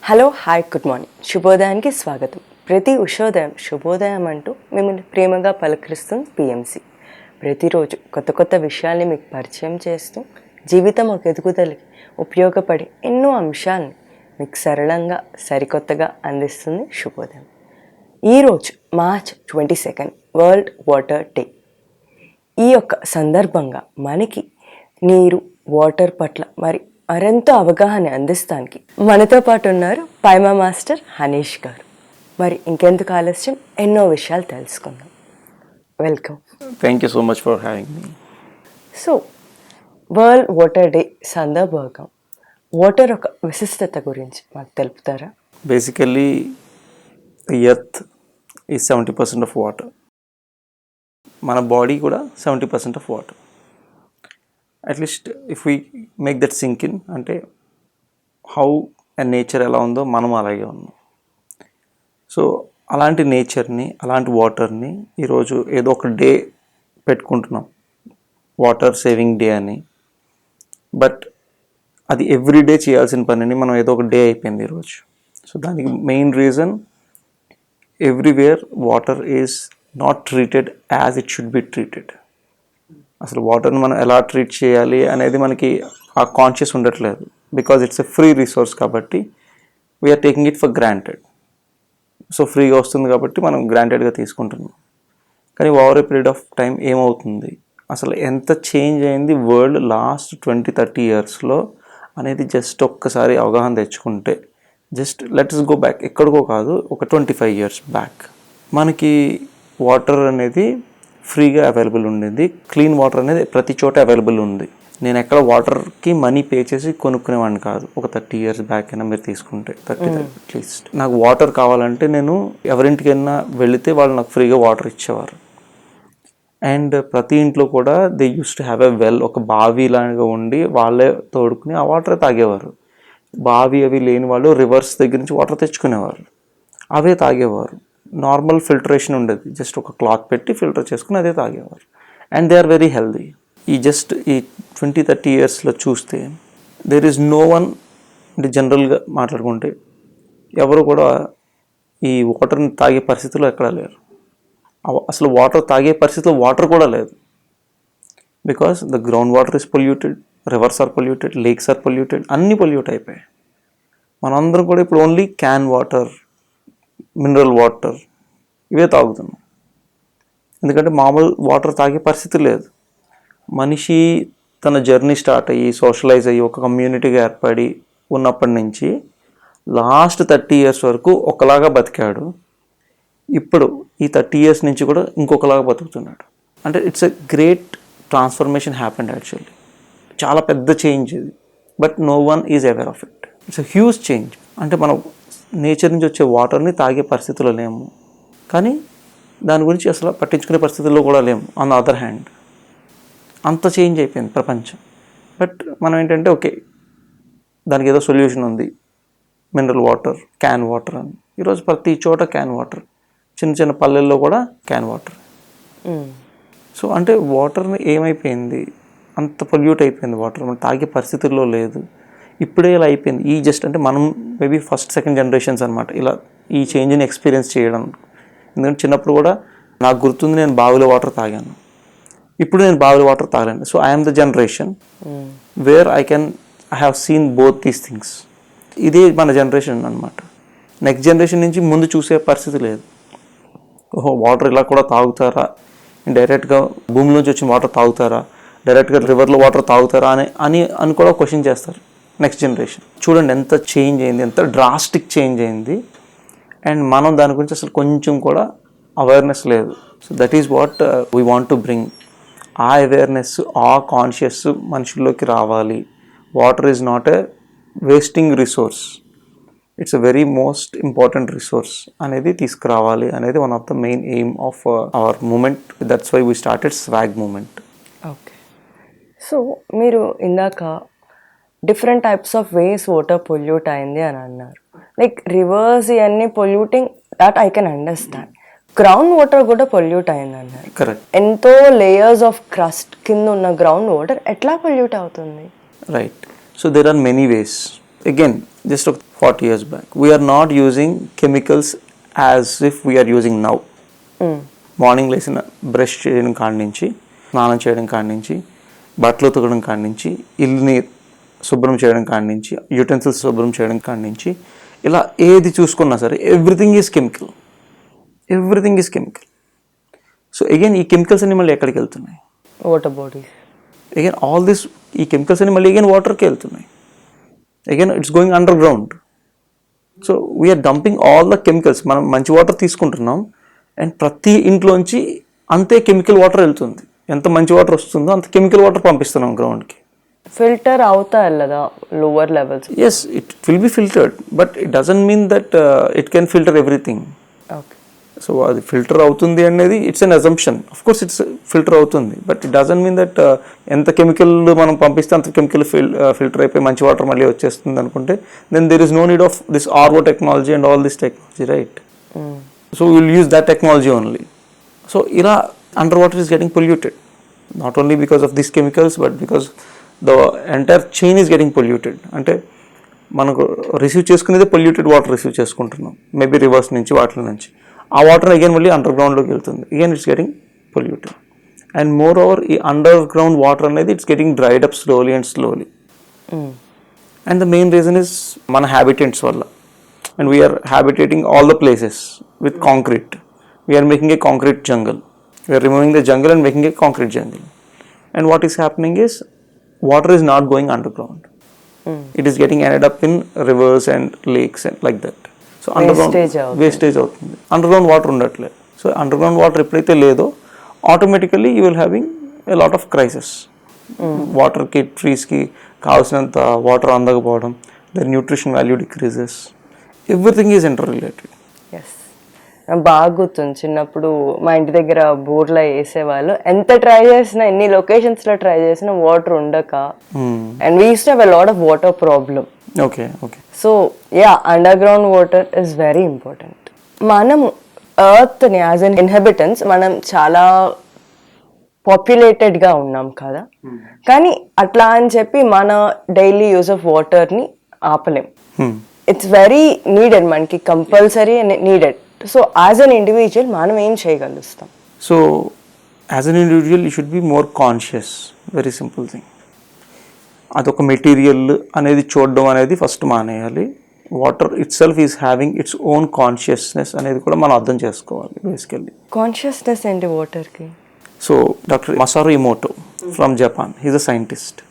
Hello hi good morning శుభోదయానికి స్వాగతం. ప్రతి ఉషోదయం శుభోదయం అంటూ మిమ్మల్ని ప్రేమగా పలకరిస్తుంది పిఎంసి. ప్రతిరోజు కొత్త కొత్త విషయాల్ని మీకు పరిచయం చేస్తూ జీవితం ఒక ఎదుగుదలకి ఉపయోగపడే ఎన్నో అంశాలని మీకు సరళంగా సరికొత్తగా అందిస్తుంది శుభోదయం. ఈరోజు March 22 వరల్డ్ వాటర్ డే. ఈ యొక్క సందర్భంగా మనకి నీరు వాటర్ పట్ల మరెంతో అవగాహన అందిస్తానికి మనతో పాటు ఉన్నారు పైమా మాస్టర్ హనీష్ గారు. మరి ఇంకెందుకు ఆలస్యం, ఎన్నో విషయాలు తెలుసుకుందాం. Welcome. Thank you so much for having me. So world water day సందర్భంగా వాటర్ ఒక విశిష్టత గురించి మాకు తెలుపుతారా? Basically earth is 70% of water. మన బాడీ కూడా 70% of water. At least if we make that sink in, అంటే హౌ నేచర్ ఎలా ఉందో మనం అలాగే ఉన్నాం. సో అలాంటి నేచర్ని, అలాంటి వాటర్ని ఈరోజు ఏదో ఒక డే పెట్టుకుంటున్నాం, వాటర్ సేవింగ్ డే అని. బట్ అది ఎవ్రీడే చేయాల్సిన పనిని మనం ఏదో ఒక డే అయిపోయింది ఈరోజు. సో దానికి main reason, everywhere water is not treated as it should be treated. అసలు వాటర్ని మనం ఎలా ట్రీట్ చేయాలి అనేది మనకి ఆ కాన్షియస్ ఉండట్లేదు. Because it's a free resource కాబట్టి we're taking it for granted. So ఫ్రీగా వస్తుంది కాబట్టి మనం గ్రాంటెడ్గా తీసుకుంటున్నాం. కానీ over a period of time ఏమవుతుంది, అసలు ఎంత చేంజ్ అయింది వరల్డ్ లాస్ట్ 20-30 ఇయర్స్లో అనేది జస్ట్ ఒక్కసారి అవగాహన తెచ్చుకుంటే, జస్ట్ లెట్స్ గో బ్యాక్, ఎక్కడికో కాదు, ఒక 25 ఇయర్స్ బ్యాక్ మనకి వాటర్ అనేది ఫ్రీగా అవైలబుల్ ఉండేది. క్లీన్ వాటర్ అనేది ప్రతి చోట అవైలబుల్ ఉంది. నేను ఎక్కడ వాటర్కి మనీ పే చేసి కొనుక్కునేవాడిని కాదు. ఒక 30 ఇయర్స్ బ్యాక్ అయినా మీరు తీసుకుంటే, 30 అట్లీస్ట్ నాకు వాటర్ కావాలంటే నేను ఎవరింటికైనా వెళితే వాళ్ళు నాకు ఫ్రీగా వాటర్ ఇచ్చేవారు. అండ్ ప్రతి ఇంట్లో కూడా they use to have a well, ఒక బావి లాగా ఉండి వాళ్ళే తోడుకుని ఆ వాటర్ తాగేవారు. బావి అవి లేని వాళ్ళు రివర్స్ దగ్గర నుంచి వాటర్ తెచ్చుకునేవారు, అవే తాగేవారు. నార్మల్ ఫిల్టరేషన్ ఉండేది, జస్ట్ ఒక క్లాత్ పెట్టి ఫిల్టర్ చేసుకుని అదే తాగేవారు. And they are very healthy. ఈ 20-30 ఇయర్స్లో చూస్తే దేర్ ఈజ్ నో వన్, అంటే జనరల్గా మాట్లాడుకుంటే ఎవరు కూడా ఈ వాటర్ని తాగే పరిస్థితిలో ఎక్కడా లేరు. అసలు వాటర్ తాగే పరిస్థితిలో వాటర్ కూడా లేదు. Because the ground water is polluted, rivers are polluted, lakes are polluted, అన్నీ పొల్యూట్ అయిపోయాయి. మనందరం కూడా ఇప్పుడు only can water, mineral water ఇవే తాగుతున్నాం. ఎందుకంటే మామూలు వాటర్ తాగే పరిస్థితి లేదు. మనిషి తన జర్నీ స్టార్ట్ అయ్యి సోషలైజ్ అయ్యి ఒక కమ్యూనిటీగా ఏర్పడి ఉన్నప్పటి నుంచి లాస్ట్ 30 ఇయర్స్ వరకు ఒకలాగా బతికాడు. ఇప్పుడు ఈ 30 ఇయర్స్ నుంచి కూడా ఇంకొకలాగా బతుకుతున్నాడు. అంటే it's a great transformation happened actually. చాలా పెద్ద చేంజ్ ఇది. But no one is aware of it. It's a huge change. అంటే మనం నేచర్ నుంచి వచ్చే వాటర్ని తాగే పరిస్థితుల్లో లేము, కానీ దాని గురించి అసలు పట్టించుకునే పరిస్థితుల్లో కూడా లేము. ఆన్ ద అదర్ హ్యాండ్ అంత చేంజ్ అయిపోయింది ప్రపంచం. బట్ మనం ఏంటంటే ఓకే, దానికి ఏదో సొల్యూషన్ ఉంది, మినరల్ వాటర్, క్యాన్ వాటర్ అని. ఈరోజు ప్రతి చోట క్యాన్ వాటర్, చిన్న చిన్న పల్లెల్లో కూడా క్యాన్ వాటర్. సో అంటే వాటర్ని ఏమైపోయింది, అంత పొల్యూట్ అయిపోయింది వాటర్, మనం తాగే పరిస్థితుల్లో లేదు. ఇప్పుడే ఇలా అయిపోయింది. ఈ జస్ట్ అంటే మనం మేబీ ఫస్ట్ సెకండ్ జనరేషన్స్ అనమాట ఇలా ఈ చేంజ్ని ఎక్స్పీరియన్స్ చేయడం. ఎందుకంటే చిన్నప్పుడు కూడా నాకు గుర్తుంది, నేను బావిలో వాటర్ తాగాను. ఇప్పుడు నేను బావిలో వాటర్ తాగలేను. So I'm the generation where I have seen both these things. ఇదే మన జనరేషన్ అనమాట. నెక్స్ట్ జనరేషన్ నుంచి ముందు చూసే పరిస్థితి లేదు. ఓహో, వాటర్ ఇలా కూడా తాగుతారా, డైరెక్ట్గా భూమిలోంచి వచ్చిన వాటర్ తాగుతారా, డైరెక్ట్గా రివర్లో వాటర్ తాగుతారా అని కూడా క్వశ్చన్ చేస్తారు నెక్స్ట్ జనరేషన్. చూడండి ఎంత చేంజ్ అయింది, ఎంత డ్రాస్టిక్ చేంజ్ అయింది. అండ్ మనం దాని గురించి అసలు కొంచెం కూడా అవేర్నెస్ లేదు. So that is what we want to bring. ఆ అవేర్నెస్, ఆ కాన్షియస్ మనుషుల్లోకి రావాలి. Water is not a wasting resource, it's a very most important resource అనేది తీసుకురావాలి అనేది one of the main aim of our movement. That's why we started swag movement. Okay. So మీరు ఇందాక different types of ways water pollute అయింది అని అన్నారు. Like rivers ఇవన్నీ polluting, that I can understand. Ground water కూడా pollute అయింది అన్నారు. Correct. ఎంతో లేయర్స్ ఆఫ్ క్రస్ట్ కింద ఉన్న గ్రౌండ్ వాటర్ ఎట్లా పొల్యూట్ అవుతుంది? Right. So there are many ways. again, just 40 years back, we are not using chemicals as if we are using now. Morning లేసిన brush చేయడం కాడి నుంచి, స్నానం చేయడం కాడి నుంచి, బట్టలు ఉతకడం కాడి నుంచి, ఇల్లుని శుభ్రం చేయడం కాడి నుంచి, యూటెన్సిల్స్ శుభ్రం చేయడం కాడి నుంచి, ఇలా ఏది చూసుకున్నా సరే everything is chemical. So again ఈ కెమికల్స్ అన్ని మళ్ళీ ఎక్కడికి వెళ్తున్నాయి? Water bodies. Again all this, ఈ కెమికల్స్ అన్ని మళ్ళీ అగైన్ వాటర్కి వెళ్తున్నాయి. Again it's going underground. So we are dumping all the chemicals. మనం మంచి వాటర్ తీసుకుంటున్నాం అండ్ ప్రతి ఇంట్లోంచి అంతే కెమికల్ వాటర్ వెళ్తుంది. ఎంత మంచి వాటర్ వస్తుందో అంత కెమికల్ వాటర్ పంపిస్తున్నాం గ్రౌండ్కి. ఫిల్టర్ అవుతా వెళ్ళదా lower levels? Yes, it will be filtered, but it doesn't mean that it can filter everything. Okay. So అది ఫిల్టర్ అవుతుంది అనేది it's an assumption. Of course it's filter అవుతుంది, but it doesn't mean that ఎంత chemical మనం పంపిస్తే అంత chemical filter అయిపోయి మంచి వాటర్ మళ్ళీ వచ్చేస్తుంది అనుకుంటే then there is no need of this RO technology and all this technology, right? So will use that technology only. So ఇలా under water is getting polluted, not only because of this chemicals but because the entire chain is getting polluted. అంటే మనకు receive చేసుకునేది polluted water receive చేసుకుంటున్నాం, maybe rivers నుంచి water నుంచి. ఆ water again మళ్ళీ అండర్ గ్రౌండ్లోకి వెళ్తుంది, again it's getting polluted. And more over ఈ అండర్ గ్రౌండ్ వాటర్ అనేది it's getting dried up slowly and slowly. And the main reason is మన హ్యాబిటెంట్స్ వల్ల. And we're habitating all the places with concrete. We're making a concrete jungle. We're removing the jungle and making a concrete jungle. And what is happening is water is not going underground. It is getting ended up in rivers and lakes and like that. So underground wastage అవుతుంది. Underground water ఉండట్లేదు. So underground water ఎప్పుడైతే లేదో automatically you will having a lot of crisis. వాటర్కి, ట్రీస్కి కావాల్సినంత water అందకపోవడం, the nutrition value decreases, everything is interrelated. బాగా గుర్తుంది, చిన్నప్పుడు మా ఇంటి దగ్గర బోర్లో వేసేవాళ్ళు. ఎంత ట్రై చేసినా, ఎన్ని లొకేషన్స్ లో ట్రై చేసినా వాటర్ ఉండక, and we use to have a lot of water problem. Okay. So yeah, under ground water is very important. మనం ఎర్త్ ని యాజ్ అన్ ఇన్హెబిటెన్స్ మనం చాలా పాపులేటెడ్ గా ఉన్నాం కదా, కానీ అట్లా అని చెప్పి మన డైలీ యూజ్ ఆఫ్ వాటర్ ని ఆపలేం. ఇట్స్ వెరీ నీడెడ్, మనకి compulsory needed. So as an individual మనం ఏం చేయగలుగుతాం? So as an individual you should be more conscious. Very simple thing. అదొక మెటీరియల్ అనేది చూడడం అనేది ఫస్ట్ మానేయాలి. Water itself is having its own consciousness అనేది కూడా మనం అర్థం చేసుకోవాలి. బేసికల్లీ కాన్షియస్నెస్ ఏంటి వాటర్కి? So doctor Masaru Emoto from Japan, he's a scientist.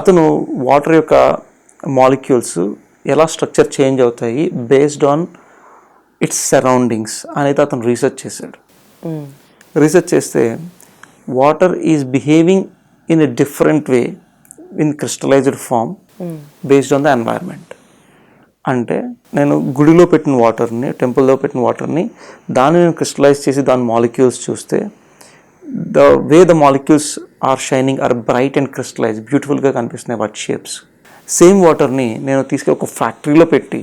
అతను వాటర్ యొక్క మాలిక్యూల్స్ ఎలా స్ట్రక్చర్ చేంజ్ అవుతాయి బేస్డ్ ఆన్ ఇట్స్ సరౌండింగ్స్ అనేది అతను రీసెర్చ్ చేశాడు. రీసెర్చ్ చేస్తే water is behaving in a different way in crystallised form based on the environment. అంటే నేను గుడిలో పెట్టిన వాటర్ని, టెంపుల్లో పెట్టిన వాటర్ని దాన్ని నేను క్రిస్టలైజ్ చేసి దాని మాలిక్యూల్స్ చూస్తే the way the molecules are shining are bright and crystallise, బ్యూటిఫుల్గా కనిపిస్తున్నాయి వాటి షేప్స్. సేమ్ వాటర్ని నేను తీసుకెళ్ళి ఒక ఫ్యాక్టరీలో పెట్టి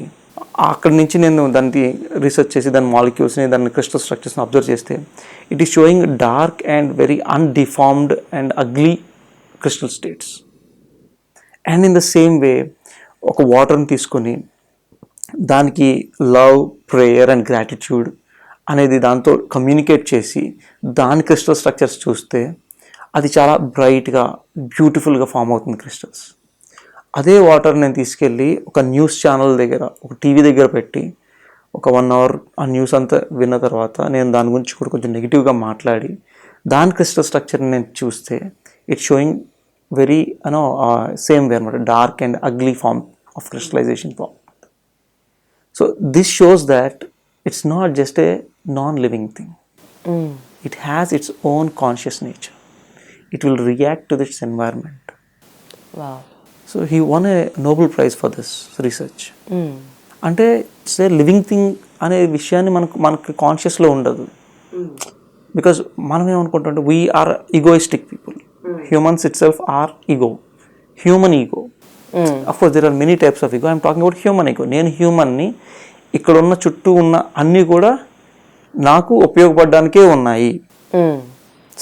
అక్కడి నుంచి నేను దాన్ని రీసెర్చ్ చేసి దాని మాలిక్యూల్స్ని, దాని క్రిస్టల్ స్ట్రక్చర్స్ని అబ్జర్వ్ చేస్తే it is showing dark and very undeformed and ugly crystal states. And in the same way ఒక వాటర్ని తీసుకొని దానికి లవ్, ప్రేయర్ అండ్ గ్రాటిట్యూడ్ అనేది దాంతో కమ్యూనికేట్ చేసి దాని క్రిస్టల్ స్ట్రక్చర్స్ చూస్తే అది చాలా బ్రైట్గా, బ్యూటిఫుల్గా ఫామ్ అవుతుంది క్రిస్టల్స్. అదే వాటర్ నేను తీసుకెళ్ళి ఒక న్యూస్ ఛానల్ దగ్గర, ఒక టీవీ దగ్గర పెట్టి ఒక 1 hour ఆ న్యూస్ అంతా విన్న తర్వాత నేను దాని గురించి కూడా కొంచెం నెగిటివ్గా మాట్లాడి దాని క్రిస్టల్ స్ట్రక్చర్ని నేను చూస్తే it's showing very same way అనమాట, dark and ugly form of crystallization form. So this shows that it's not just a non-living thing. It has its own conscious nature. It will react to its environment. Wow. So he won a Nobel Prize for this research. అంటే it's a living thing అనే విషయాన్ని మనకు కాన్షియస్లో ఉండదు. Because మనం ఏమనుకుంటుంటే we are egoistic people. Humans itself are ego, human ego. Of course there are many types of ego. I'm talking about human ego. నేను హ్యూమన్ని, ఇక్కడ ఉన్న చుట్టూ ఉన్న అన్నీ కూడా నాకు ఉపయోగపడడానికే ఉన్నాయి.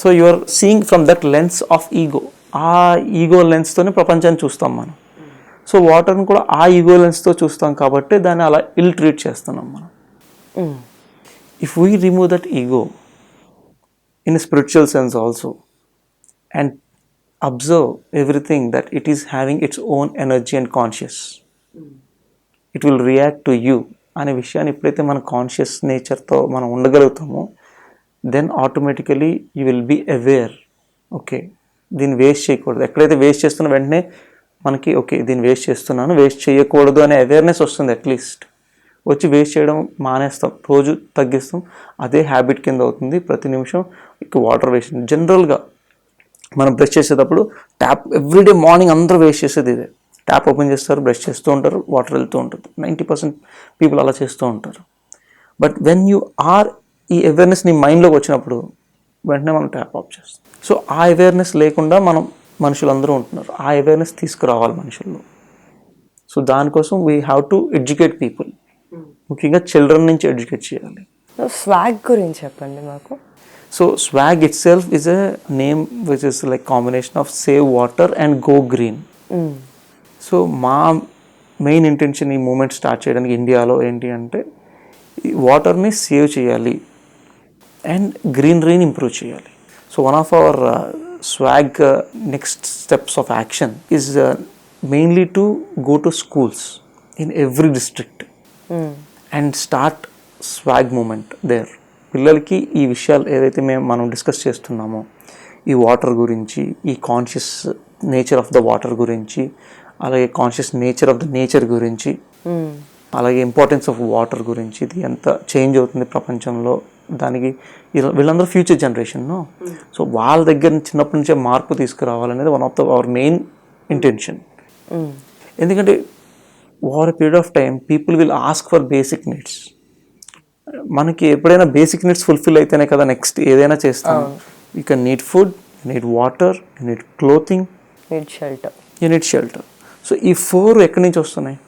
So you are seeing from that lens of ego. ఆ ఈగో లెన్స్తోనే ప్రపంచాన్ని చూస్తాం మనం. సో వాటర్ని కూడా ఆ ఈగోలెన్స్తో చూస్తాం కాబట్టి దాన్ని అలా ఇల్ ట్రీట్ చేస్తున్నాం మనం. If we remove that ego in spiritual sense also and observe everything that it is having its own energy and conscious, it will react to you అనే విషయాన్ని ఎప్పుడైతే మన కాన్షియస్ నేచర్తో మనం ఉండగలుగుతామో then automatically you will be aware. Okay, దీన్ని waste చేయకూడదు. ఎక్కడైతే వేస్ట్ చేస్తున్న వెంటనే మనకి ఓకే దీన్ని వేస్ట్ చేస్తున్నాను, వేస్ట్ చేయకూడదు అనే అవేర్నెస్ వస్తుంది. అట్లీస్ట్ వచ్చి వేస్ట్ చేయడం మానేస్తాం, రోజు తగ్గిస్తాం. అదే హ్యాబిట్ కింద అవుతుంది. ప్రతి నిమిషం ఇక వాటర్ వేస్ట్. జనరల్గా మనం బ్రష్ చేసేటప్పుడు ట్యాప్ ఎవ్రీడే మార్నింగ్ అందరూ వేస్ట్ చేసేది ఇదే. ట్యాప్ ఓపెన్ చేస్తారు, బ్రష్ చేస్తూ ఉంటారు, వాటర్ వెళ్తూ ఉంటుంది. 90% పీపుల్ అలా చేస్తూ ఉంటారు. బట్ వెన్ యూ ఆర్ ఈ అవేర్నెస్ నీ మైండ్లోకి వచ్చినప్పుడు వెంటనే మనం ట్యాప్ ఆఫ్ చేస్తాం. సో ఆ అవేర్నెస్ లేకుండా మనుషులందరూ ఉంటున్నారు. ఆ అవేర్నెస్ తీసుకురావాలి మనుషుల్లో. సో దానికోసం we have to educate people. ముఖ్యంగా చిల్డ్రన్ నుంచి ఎడ్యుకేట్ చేయాలి. స్వాగ్ గురించి చెప్పండి మాకు. So swag it self is a name which is like combination of save water and go green. So మా మెయిన్ ఇంటెన్షన్ ఈ మూమెంట్ స్టార్ట్ చేయడానికి ఇండియాలో ఏంటి అంటే ఈ వాటర్ని సేవ్ చేయాలి అండ్ గ్రీనరీని ఇంప్రూవ్ చేయాలి. So one of hour swag next steps of action is mainly to go to schools in every district and start swag movement there. పిల్లలకి ఈ విషయాలు ఏదైతే మనం డిస్కస్ చేస్తున్నామో ఈ వాటర్ గురించి, ఈ conscious nature of the water గురించి, అలాగే conscious nature of the nature గురించి, అలాగే ఇంపార్టెన్స్ ఆఫ్ వాటర్ గురించి, ఇది ఎంత చేంజ్ అవుతుంది ప్రపంచంలో, దానికి వీళ్ళందరూ ఫ్యూచర్ జనరేషన్. సో వాళ్ళ దగ్గర చిన్నప్పటి నుంచే మార్పు తీసుకురావాలనేది one of our main intention. ఎందుకంటే over a period of time people will ask for basic needs. మనకి ఎప్పుడైనా బేసిక్ నీడ్స్ ఫుల్ఫిల్ అయితేనే కదా నెక్స్ట్ ఏదైనా చేస్తాం. You can need food, you need water, you need clothing, you need shelter. So ఈ 4 ఎక్కడి నుంచి వస్తున్నాయి?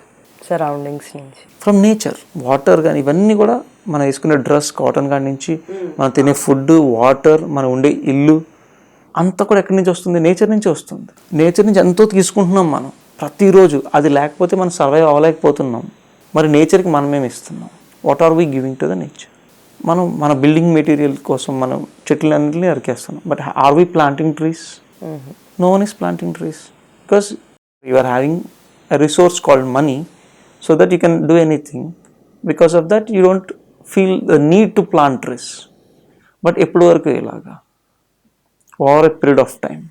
సరౌండింగ్స్ నుంచి, ఫ్రమ్ నేచర్. వాటర్ కానీ ఇవన్నీ కూడా మనం వేసుకునే డ్రెస్ కాటన్ కాడి నుంచి, మనం తినే ఫుడ్, వాటర్, మనం ఉండే ఇల్లు అంతా కూడా ఎక్కడి నుంచి వస్తుంది? నేచర్ నుంచి వస్తుంది. నేచర్ నుంచి ఎంతో తీసుకుంటున్నాం మనం ప్రతిరోజు. అది లేకపోతే మనం సర్వైవ్ అవ్వలేకపోతున్నాం. మరి నేచర్కి మనమేమి ఇస్తున్నాం? What are we giving to the nature? మనం మన బిల్డింగ్ మెటీరియల్ కోసం మనం చెట్లన్నింటినీ నరికేస్తున్నాం. But are we planting trees? No one is planting trees because you are having a resource called money so that you can do anything. Because of that you don't feel the need to plant trees. But ఎప్పుడు వరకు ఇలాగా? over a period of time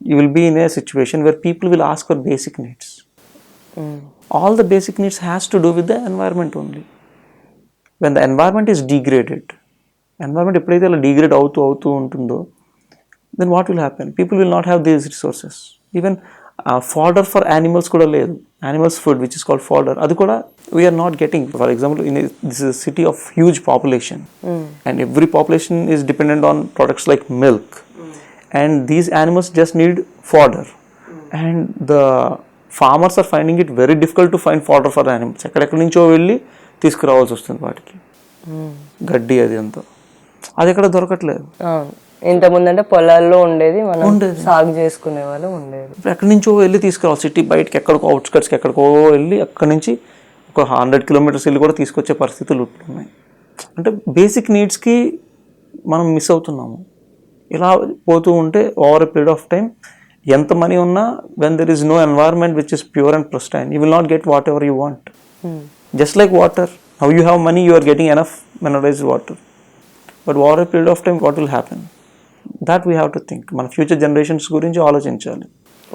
you will be in a situation where people will ask for basic needs. All the basic needs has to do with the environment only. When the environment is degraded, environment ఎప్పుడైతే అలా degrade అవుతూ ఉంటుందో then what will happen? People will not have these resources. Even fodder for animals kuda ledu. Animals food which is called fodder, adu kuda we are not getting. For example, this is a city of huge population and every population is dependent on products like milk, and these animals just need fodder, and the farmers are finding it very difficult to find fodder for the animals. ekkadekka nuncho velli తీసుకురావాల్సి వస్తుంది వాటికి గడ్డి. అది అంతా అది ఎక్కడ దొరకట్లేదు. ఇంతకుముందు అంటే పొలాల్లో ఉండేది, మనం సాగు చేసుకునే వాళ్ళు ఉండేది. ఎక్కడి నుంచో వెళ్ళి తీసుకురావాలి. సిటీ బయటకి ఎక్కడికో అవుట్స్కట్స్కి ఎక్కడికో వెళ్ళి అక్కడి నుంచి ఒక 100 kilometers వెళ్ళి కూడా తీసుకొచ్చే పరిస్థితులు ఉన్నాయి. అంటే బేసిక్ నీడ్స్కి మనం మిస్ అవుతున్నాము. ఇలా పోతూ ఉంటే over a period of time ఎంత మనీ ఉన్నా when there is no environment which is pure and pristine, you will not get whatever you want. Just like water, how you have money you are getting enough mineralised water. But over a period of time what will happen? That we have to think. మన future generations గురించి ఆలోచించాలి.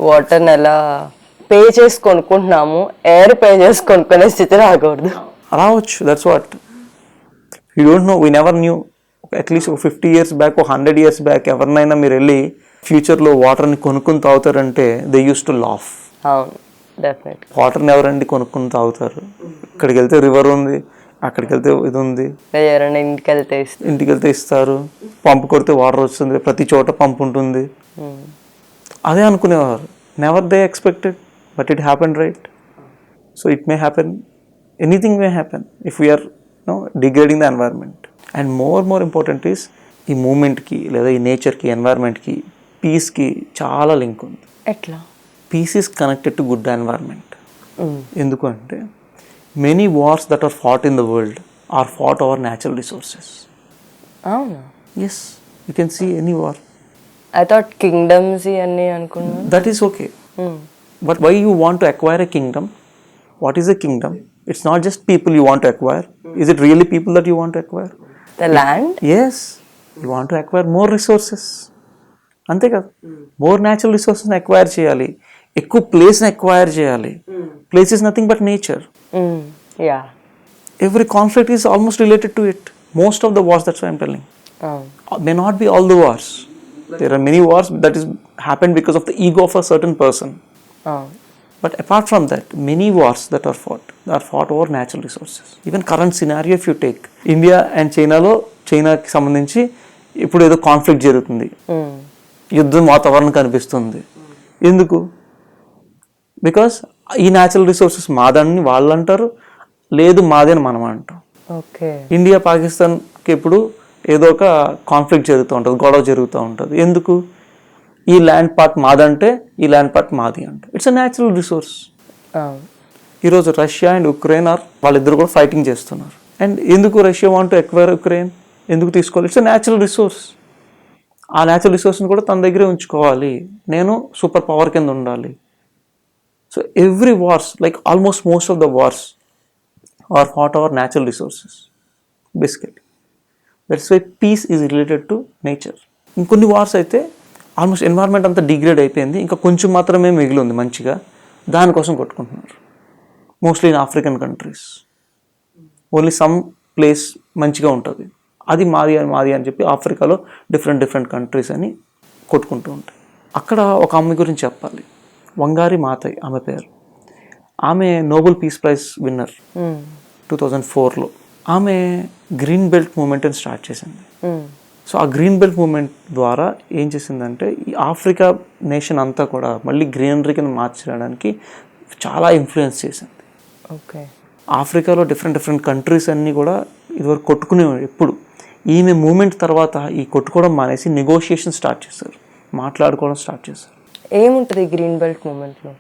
వాటర్ని ఎలా pay చేసి కొనుక్కుంటున్నాము, air pay చేసి కొనుక్కునే స్థితి రాకూడదు. రావచ్చు. That's what you don't know. We never knew. At least ఒక 50 years బ్యాక్, ఒక 100 years బ్యాక్ ఎవరినైనా మీరు వెళ్ళి ఫ్యూచర్లో వాటర్ని కొనుక్కుని తాగుతారంటే దే యూస్ టు లాఫ్. అవును, డెఫినెట్. వాటర్ని ఎవరండి కొనుక్కుని తాగుతారు? ఇక్కడికి వెళ్తే రివర్ ఉంది, అక్కడికి వెళ్తే ఇది ఉంది, ఇంటికి వెళ్తే ఇస్తారు, పంపు కొడితే వాటర్ వస్తుంది, ప్రతి చోట పంపు ఉంటుంది. అదే అనుకునేవారు. Never they expected, but it happen, right? So it may happen, anything may happen if we are degrading the environment. And more important is ఈ మూమెంట్కి లేదా ఈ నేచర్కి, ఎన్వైర్న్మెంట్కి, పీస్కి చాలా లింక్ ఉంది. ఎట్లా? Peace is connected to good environment. ఎందుకు అంటే many wars that are fought in the world are fought over natural resources. అవునా? Yes, you can see any war. I thought kingdoms ఇవన్నీ అనుకున్నాను. That is okay, but why you want to acquire a kingdom? What is a kingdom? It's not just people you want to acquire. Is it really people that you want to acquire? The land? Yes, you want to acquire more resources. అంతే కదా, more natural రిసోర్సెస్ని acquire చేయాలి, ఎక్కువ ప్లేస్ని acquire చేయాలి. Place is nothing but nature. Yeah, every conflict is almost related to it. Most of the wars, that's why I'm telling. May not be all the wars. There are many wars that is happened because of the ego of a certain person. But apart from that, many wars that are fought over natural resources. Even current scenario, if you take India and చైనాకి సంబంధించి ఇప్పుడు ఏదో conflict జరుగుతుంది, యుద్ధం వాతావరణం కనిపిస్తుంది. ఎందుకు? Because ఈ న్యాచురల్ రిసోర్సెస్ మాదని వాళ్ళు అంటారు, లేదు మాదే అని మనం అంటాం. ఓకే. ఇండియా పాకిస్తాన్కి ఇప్పుడు ఏదో ఒక కాన్ఫ్లిక్ట్ జరుగుతూ ఉంటుంది, గొడవ జరుగుతూ ఉంటుంది. ఎందుకు? ఈ ల్యాండ్ పార్ట్ మాదంటే ఈ ల్యాండ్ పార్ట్ మాది అంటే ఇట్స్ అ న్యాచురల్ రిసోర్స్. ఈరోజు రష్యా అండ్ ఉక్రెయిన్ వాళ్ళిద్దరు కూడా ఫైటింగ్ చేస్తున్నారు. అండ్ ఎందుకు Russia want to acquire Ukraine? ఎందుకు తీసుకోవాలి? It's a natural resource. ఆ న్యాచురల్ రిసోర్స్ని కూడా తన దగ్గరే ఉంచుకోవాలి, నేను సూపర్ పవర్ కింద ఉండాలి. So every wars, like almost most of the wars are fought over natural resources basically. That's why peace is related to nature. ఇంకొన్ని వార్స్ అయితే ఆల్మోస్ట్ ఎన్వైర్న్మెంట్ అంతా డిగ్రేడ్ అయిపోయింది, ఇంకా కొంచెం మాత్రమే మిగిలి ఉంది మంచిగా, దానికోసం కొట్టుకుంటున్నారు. Mostly in African countries only some place మంచిగా ఉంటుంది, అది మాది అని చెప్పి ఆఫ్రికాలో డిఫరెంట్ కంట్రీస్ అని కొట్టుకుంటూ ఉంటాయి. అక్కడ ఒక అమ్మాయి గురించి చెప్పాలి, వంగారి మాతయ్య ఆమె పేరు. ఆమె నోబెల్ పీస్ ప్రైజ్ విన్నర్ 2004లో. ఆమె గ్రీన్ బెల్ట్ మూమెంట్ని స్టార్ట్ చేసింది. సో ఆ గ్రీన్ బెల్ట్ మూమెంట్ ద్వారా ఏం చేసిందంటే ఈ ఆఫ్రికా నేషన్ అంతా కూడా మళ్ళీ గ్రీనరీ కింద మార్చడానికి చాలా ఇన్ఫ్లుయెన్స్ చేసింది. ఓకే. ఆఫ్రికాలో డిఫరెంట్ కంట్రీస్ అన్నీ కూడా ఇదివరకు కొట్టుకునేవాడు. ఎప్పుడు ఈమె మూమెంట్ తర్వాత ఈ కొట్టుకోవడం మానేసి నెగోషియేషన్ స్టార్ట్ చేశారు, మాట్లాడుకోవడం స్టార్ట్ చేశారు. ఏముంటుంది గ్రీన్ బెల్ట్ మూమెంట్లో?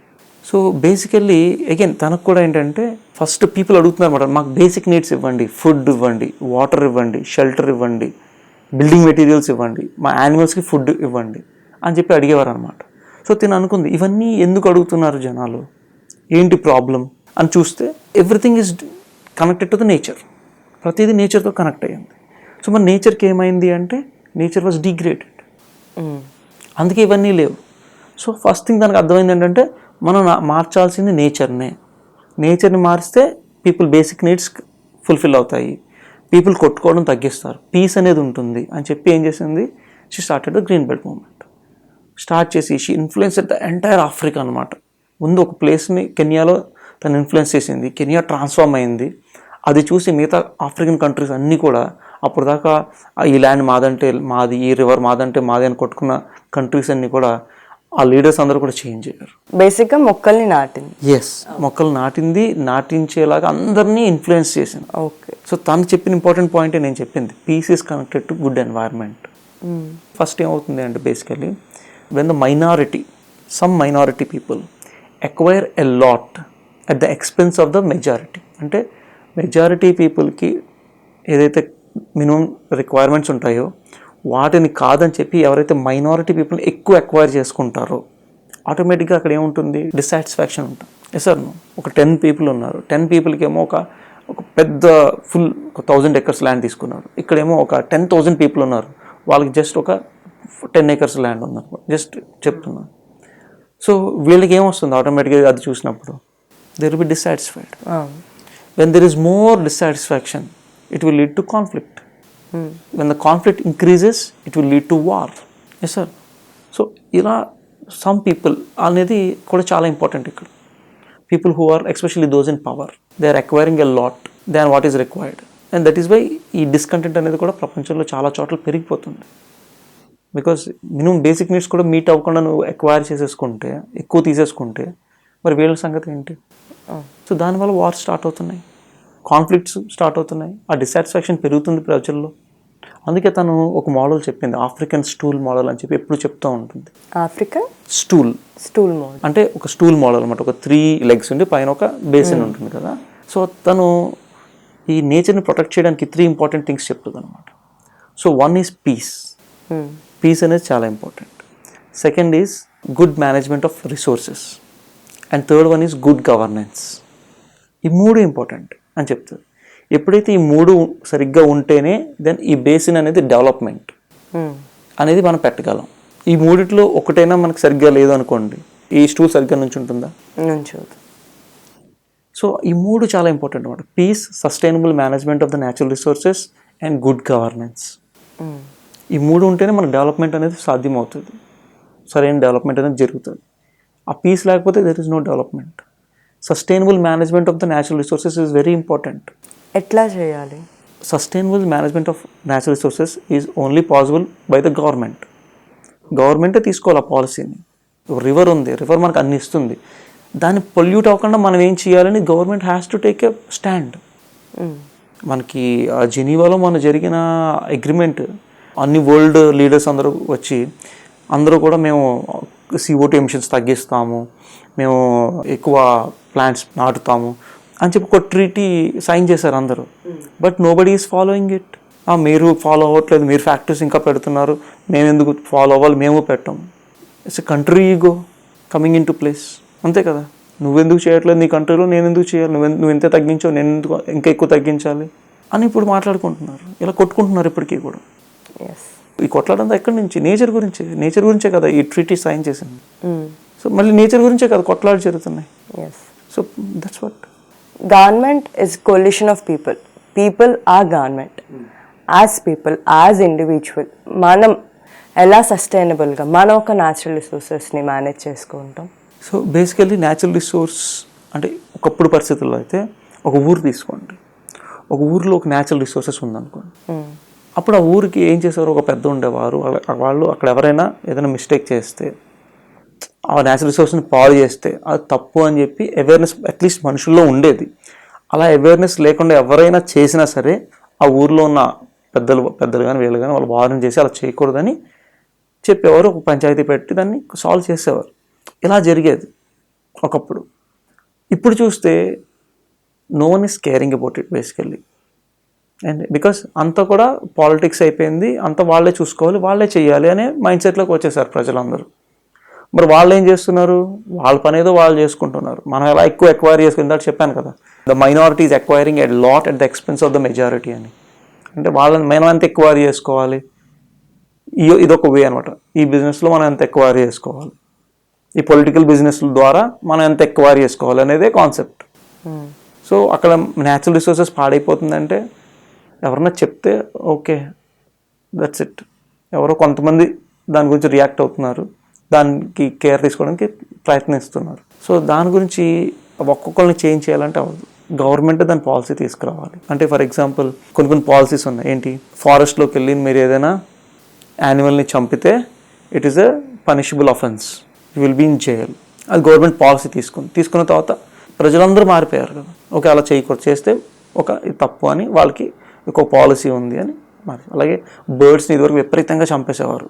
సో బేసికల్లీ అగైన్ తనకు కూడా ఏంటంటే ఫస్ట్ పీపుల్ అడుగుతున్నారు అనమాట, మాకు బేసిక్ నీడ్స్ ఇవ్వండి, ఫుడ్ ఇవ్వండి, వాటర్ ఇవ్వండి, షెల్టర్ ఇవ్వండి, బిల్డింగ్ మెటీరియల్స్ ఇవ్వండి, మా యానిమల్స్కి ఫుడ్ ఇవ్వండి అని చెప్పి అడిగేవారు అనమాట. సో తిను అనుకుంది ఇవన్నీ ఎందుకు అడుగుతున్నారు జనాలు, ఏంటి ప్రాబ్లం అని చూస్తే everything is connected to the nature. ప్రతిదీ నేచర్తో కనెక్ట్ అయ్యింది. సో మన నేచర్కి ఏమైంది అంటే నేచర్ వాజ్ డిగ్రేడెడ్, అందుకే ఇవన్నీ లేవు. సో ఫస్ట్ థింగ్ దానికి అర్థమైంది ఏంటంటే మనం మార్చాల్సింది నేచర్ని మారిస్తే పీపుల్ బేసిక్ నీడ్స్ ఫుల్ఫిల్ అవుతాయి, పీపుల్ కొట్టుకోవడం తగ్గిస్తారు, పీస్ అనేది ఉంటుంది అని చెప్పి ఏం చేసింది, she started the green belt movement. Start చేసి she influenced the entire Africa అనమాట. ముందు ఒక ప్లేస్ని కెన్యాలో తను ఇన్ఫ్లుయెన్స్ చేసింది, కెన్యా ట్రాన్స్ఫార్మ్ అయింది. అది చూసి మిగతా ఆఫ్రికన్ కంట్రీస్ అన్నీ కూడా అప్పుడు దాకా ఈ ల్యాండ్ మాదంటే మాది, ఈ రివర్ మాదంటే మాది అని కొట్టుకున్న కంట్రీస్ అన్నీ కూడా ఆ లీడర్స్ అందరూ కూడా చేంజ్ అయ్యారు. బేసిక్గా మొక్కల్ని నాటింది. ఎస్, మొక్కలు నాటించేలాగా అందరినీ ఇన్ఫ్లుయెన్స్ చేసింది. ఓకే. సో తను చెప్పిన ఇంపార్టెంట్ పాయింటే నేను చెప్పింది, peace is connected to good environment. First ఏమవుతుంది అంటే basically when the some minority people acquire a lot at the expense of the majority. అంటే మెజారిటీ పీపుల్కి ఏదైతే మినిమం రిక్వైర్మెంట్స్ ఉంటాయో వాటిని కాదని చెప్పి ఎవరైతే మైనారిటీ పీపుల్ని ఎక్కువ ఎక్వైర్ చేసుకుంటారో ఆటోమేటిక్గా అక్కడ ఏముంటుంది, డిస్సాటిస్ఫాక్షన్ ఉంటుంది. ఎస్ సార్, ఒక 10 పీపుల్ ఉన్నారు, 10 పీపుల్కి ఏమో ఒక పెద్ద ఫుల్ 1000 acres ల్యాండ్ తీసుకున్నారు. ఇక్కడేమో ఒక 10,000 పీపుల్ ఉన్నారు, వాళ్ళకి జస్ట్ ఒక 10 acres ల్యాండ్ ఉన్నారు, జస్ట్ చెప్తున్నాను. సో వీళ్ళకి ఏమొస్తుంది ఆటోమేటిక్గా అది చూసినప్పుడు, they will be dissatisfied. When there is more dissatisfaction it will lead to conflict. When the conflict increases, it will lead to war. Yes sir. So ఇలా some people అనేది కూడా చాలా ఇంపార్టెంట్ ఇక్కడ. People who are especially those in power, they are acquiring a lot than what is required, and that is why ఈ discontent అనేది కూడా ప్రపంచంలో చాలా చోట్ల పెరిగిపోతుంది. బికాస్ మినిమం బేసిక్ నీడ్స్ కూడా మీట్ అవ్వకుండా నువ్వు ఎక్వైర్ చేసేసుకుంటే, ఎక్కువ తీసేసుకుంటే మరి వీళ్ళ సంగతి ఏంటి? సో దానివల్ల వార్ స్టార్ట్ అవుతున్నాయి, కాన్ఫ్లిక్ట్స్ స్టార్ట్ అవుతున్నాయి, ఆ డిస్సాటిస్ఫాక్షన్ పెరుగుతుంది ప్రజల్లో. అందుకే తను ఒక మోడల్ చెప్పింది, ఆఫ్రికన్ స్టూల్ మోడల్ అని చెప్పి ఎప్పుడు చెప్తూ ఉంటుంది. ఆఫ్రికన్ స్టూల్ మోడల్ అంటే ఒక స్టూల్ మోడల్ అనమాట. ఒక 3 legs ఉండి పైన ఒక బేసిన్ ఉంటుంది కదా. సో తను ఈ నేచర్ని ప్రొటెక్ట్ చేయడానికి 3 ఇంపార్టెంట్ థింగ్స్ చెప్తుంది అనమాట. సో 1 ఈజ్ పీస్ అనేది చాలా important. Second is good management of resources. And third one is good governance. ఈ 3 ఇంపార్టెంట్ అని చెప్తుంది. ఎప్పుడైతే ఈ 3 సరిగ్గా ఉంటేనే దెన్ ఈ బేసిన్ అనేది డెవలప్మెంట్ అనేది మనం పెట్టగలం. ఈ 3లో ఒకటైనా మనకు సరిగ్గా లేదు అనుకోండి, ఈ స్టూల్ సరిగ్గా నుంచి ఉంటుందా? సో ఈ 3 చాలా ఇంపార్టెంట్ అనమాట. Peace, sustainable management of the natural resources and good governance. ఈ 3 ఉంటేనే మన డెవలప్మెంట్ అనేది సాధ్యం అవుతుంది, సరైన డెవలప్మెంట్ అనేది జరుగుతుంది. ఆ పీస్ లేకపోతే there is no development. Sustainable management of the natural resources is very important. ఎట్లా చేయాలి? Sustainable management of natural resources is only possible by the government. గవర్నమెంటే తీసుకోవాలి ఆ పాలసీని. రివర్ ఉంది, రివర్ మనకు అన్ని ఇస్తుంది, దాన్ని పొల్యూట్ అవ్వకుండా మనం ఏం చేయాలని government has to take a stand. మనకి జెనీవాలో మన జరిగిన అగ్రిమెంట్, అన్ని వరల్డ్ లీడర్స్ అందరూ వచ్చి అందరూ కూడా మేము CO2 ఎమిషన్స్ తగ్గిస్తాము, మేము ఎక్కువ ప్లాంట్స్ నాటుతాము అని చెప్పి ఒక ట్రీటీ సైన్ చేశారు అందరూ. But nobody is following it. మీరు ఫాలో అవ్వట్లేదు, మీరు ఫ్యాక్టరీస్ ఇంకా పెడుతున్నారు, మేము ఎందుకు ఫాలో అవ్వాలి, మేము పెట్టాము. It's a country ego coming in to place. అంతే కదా, నువ్వెందుకు చేయట్లేదు నీ కంట్రీలో, నేను ఎందుకు చేయాలి, నువ్వు ఎంత తగ్గించావు, నేను ఎందుకు ఇంకా ఎక్కువ తగ్గించాలి అని ఇప్పుడు మాట్లాడుకుంటున్నారు. ఇలా కొట్టుకుంటున్నారు ఇప్పటికీ కూడా. ఈ కొట్లాడంతా ఎక్కడి నుంచి? నేచర్ గురించే కదా ఈ ట్రీటీ సైన్ చేసింది. సో మళ్ళీ నేచర్ గురించే కదా కొట్లాడి జరుగుతున్నాయి. So that's what. Government is coalition of people or government. As people, as individual మనం ఎలా సస్టైనబుల్గా మనం ఒక న్యాచురల్ రిసోర్సెస్ని మేనేజ్ చేసుకుంటాం? సో బేసికల్లీ న్యాచురల్ రిసోర్స్ అంటే ఒకప్పుడు పరిస్థితుల్లో అయితే ఒక ఊరు తీసుకోండి, ఒక ఊరిలో ఒక న్యాచురల్ రిసోర్సెస్ ఉందనుకోండి. అప్పుడు ఆ ఊరికి ఏం చేసేవారు, ఒక పెద్ద ఉండేవారు, వాళ్ళు అక్కడ ఎవరైనా ఏదైనా మిస్టేక్ చేస్తే, ఆ న్యాచురల్ రిసోర్స్ని పాడు చేస్తే అది తప్పు అని చెప్పి అవేర్నెస్ అట్లీస్ట్ మనుషుల్లో ఉండేది. అలా అవేర్నెస్ లేకుండా ఎవరైనా చేసినా సరే ఆ ఊరిలో ఉన్న పెద్దలు కానీ వీళ్ళు కానీ వాళ్ళు వార్న్ చేసి అలా చేయకూడదని చెప్పేవారు. ఒక పంచాయతీ పెట్టి దాన్ని సాల్వ్ చేసేవారు. ఇలా జరిగేది ఒకప్పుడు. ఇప్పుడు చూస్తే no one is caring about it basically. And because అంతా కూడా పాలిటిక్స్ అయిపోయింది, అంతా వాళ్ళే చూసుకోవాలి, వాళ్ళే చేయాలి అనే మైండ్ సెట్లోకి వచ్చేసారు ప్రజలందరూ. మరి వాళ్ళు ఏం చేస్తున్నారు, వాళ్ళ పని ఏదో వాళ్ళు చేసుకుంటున్నారు. మనం ఎలా ఎక్కువ ఎక్వైర్ చేసుకుని దాకా చెప్పాను కదా, the minority is acquiring at lot at the expense of the majority అని. అంటే వాళ్ళని మనం ఎంత ఎక్వైర్ చేసుకోవాలి, ఇదొక వే అనమాట. ఈ బిజినెస్లో మనం ఎంత ఎక్వైర్ చేసుకోవాలి, ఈ పొలిటికల్ బిజినెస్ల ద్వారా మనం ఎంత ఎక్వైర్ చేసుకోవాలి అనేదే కాన్సెప్ట్. సో అక్కడ న్యాచురల్ రిసోర్సెస్ పాడైపోతుందంటే ఎవరన్నా చెప్తే ఓకే, దట్స్ ఇట్. ఎవరో కొంతమంది దాని గురించి రియాక్ట్ అవుతున్నారు, దానికి కేర్ తీసుకోవడానికి ప్రయత్నిస్తున్నారు. సో దాని గురించి ఒక్కొక్కరిని చేంజ్ చేయాలంటే అవ్వదు, గవర్నమెంట్ దాని పాలసీ తీసుకురావాలి. అంటే ఫర్ ఎగ్జాంపుల్ కొన్ని పాలసీస్ ఉన్నాయి. ఏంటి, ఫారెస్ట్లోకి వెళ్ళి మీరు ఏదైనా యానిమల్ని చంపితే it is a punishable offence, you will be in jail. అది గవర్నమెంట్ పాలసీ తీసుకున్న తర్వాత ప్రజలందరూ మారిపోయారు కదా, ఓకే అలా చేయకూడదు, చేస్తే ఇది తప్పు అని వాళ్ళకి ఒక పాలసీ ఉంది అని మరి. అలాగే బర్డ్స్ని ఇదివరకు విపరీతంగా చంపేసేవారు.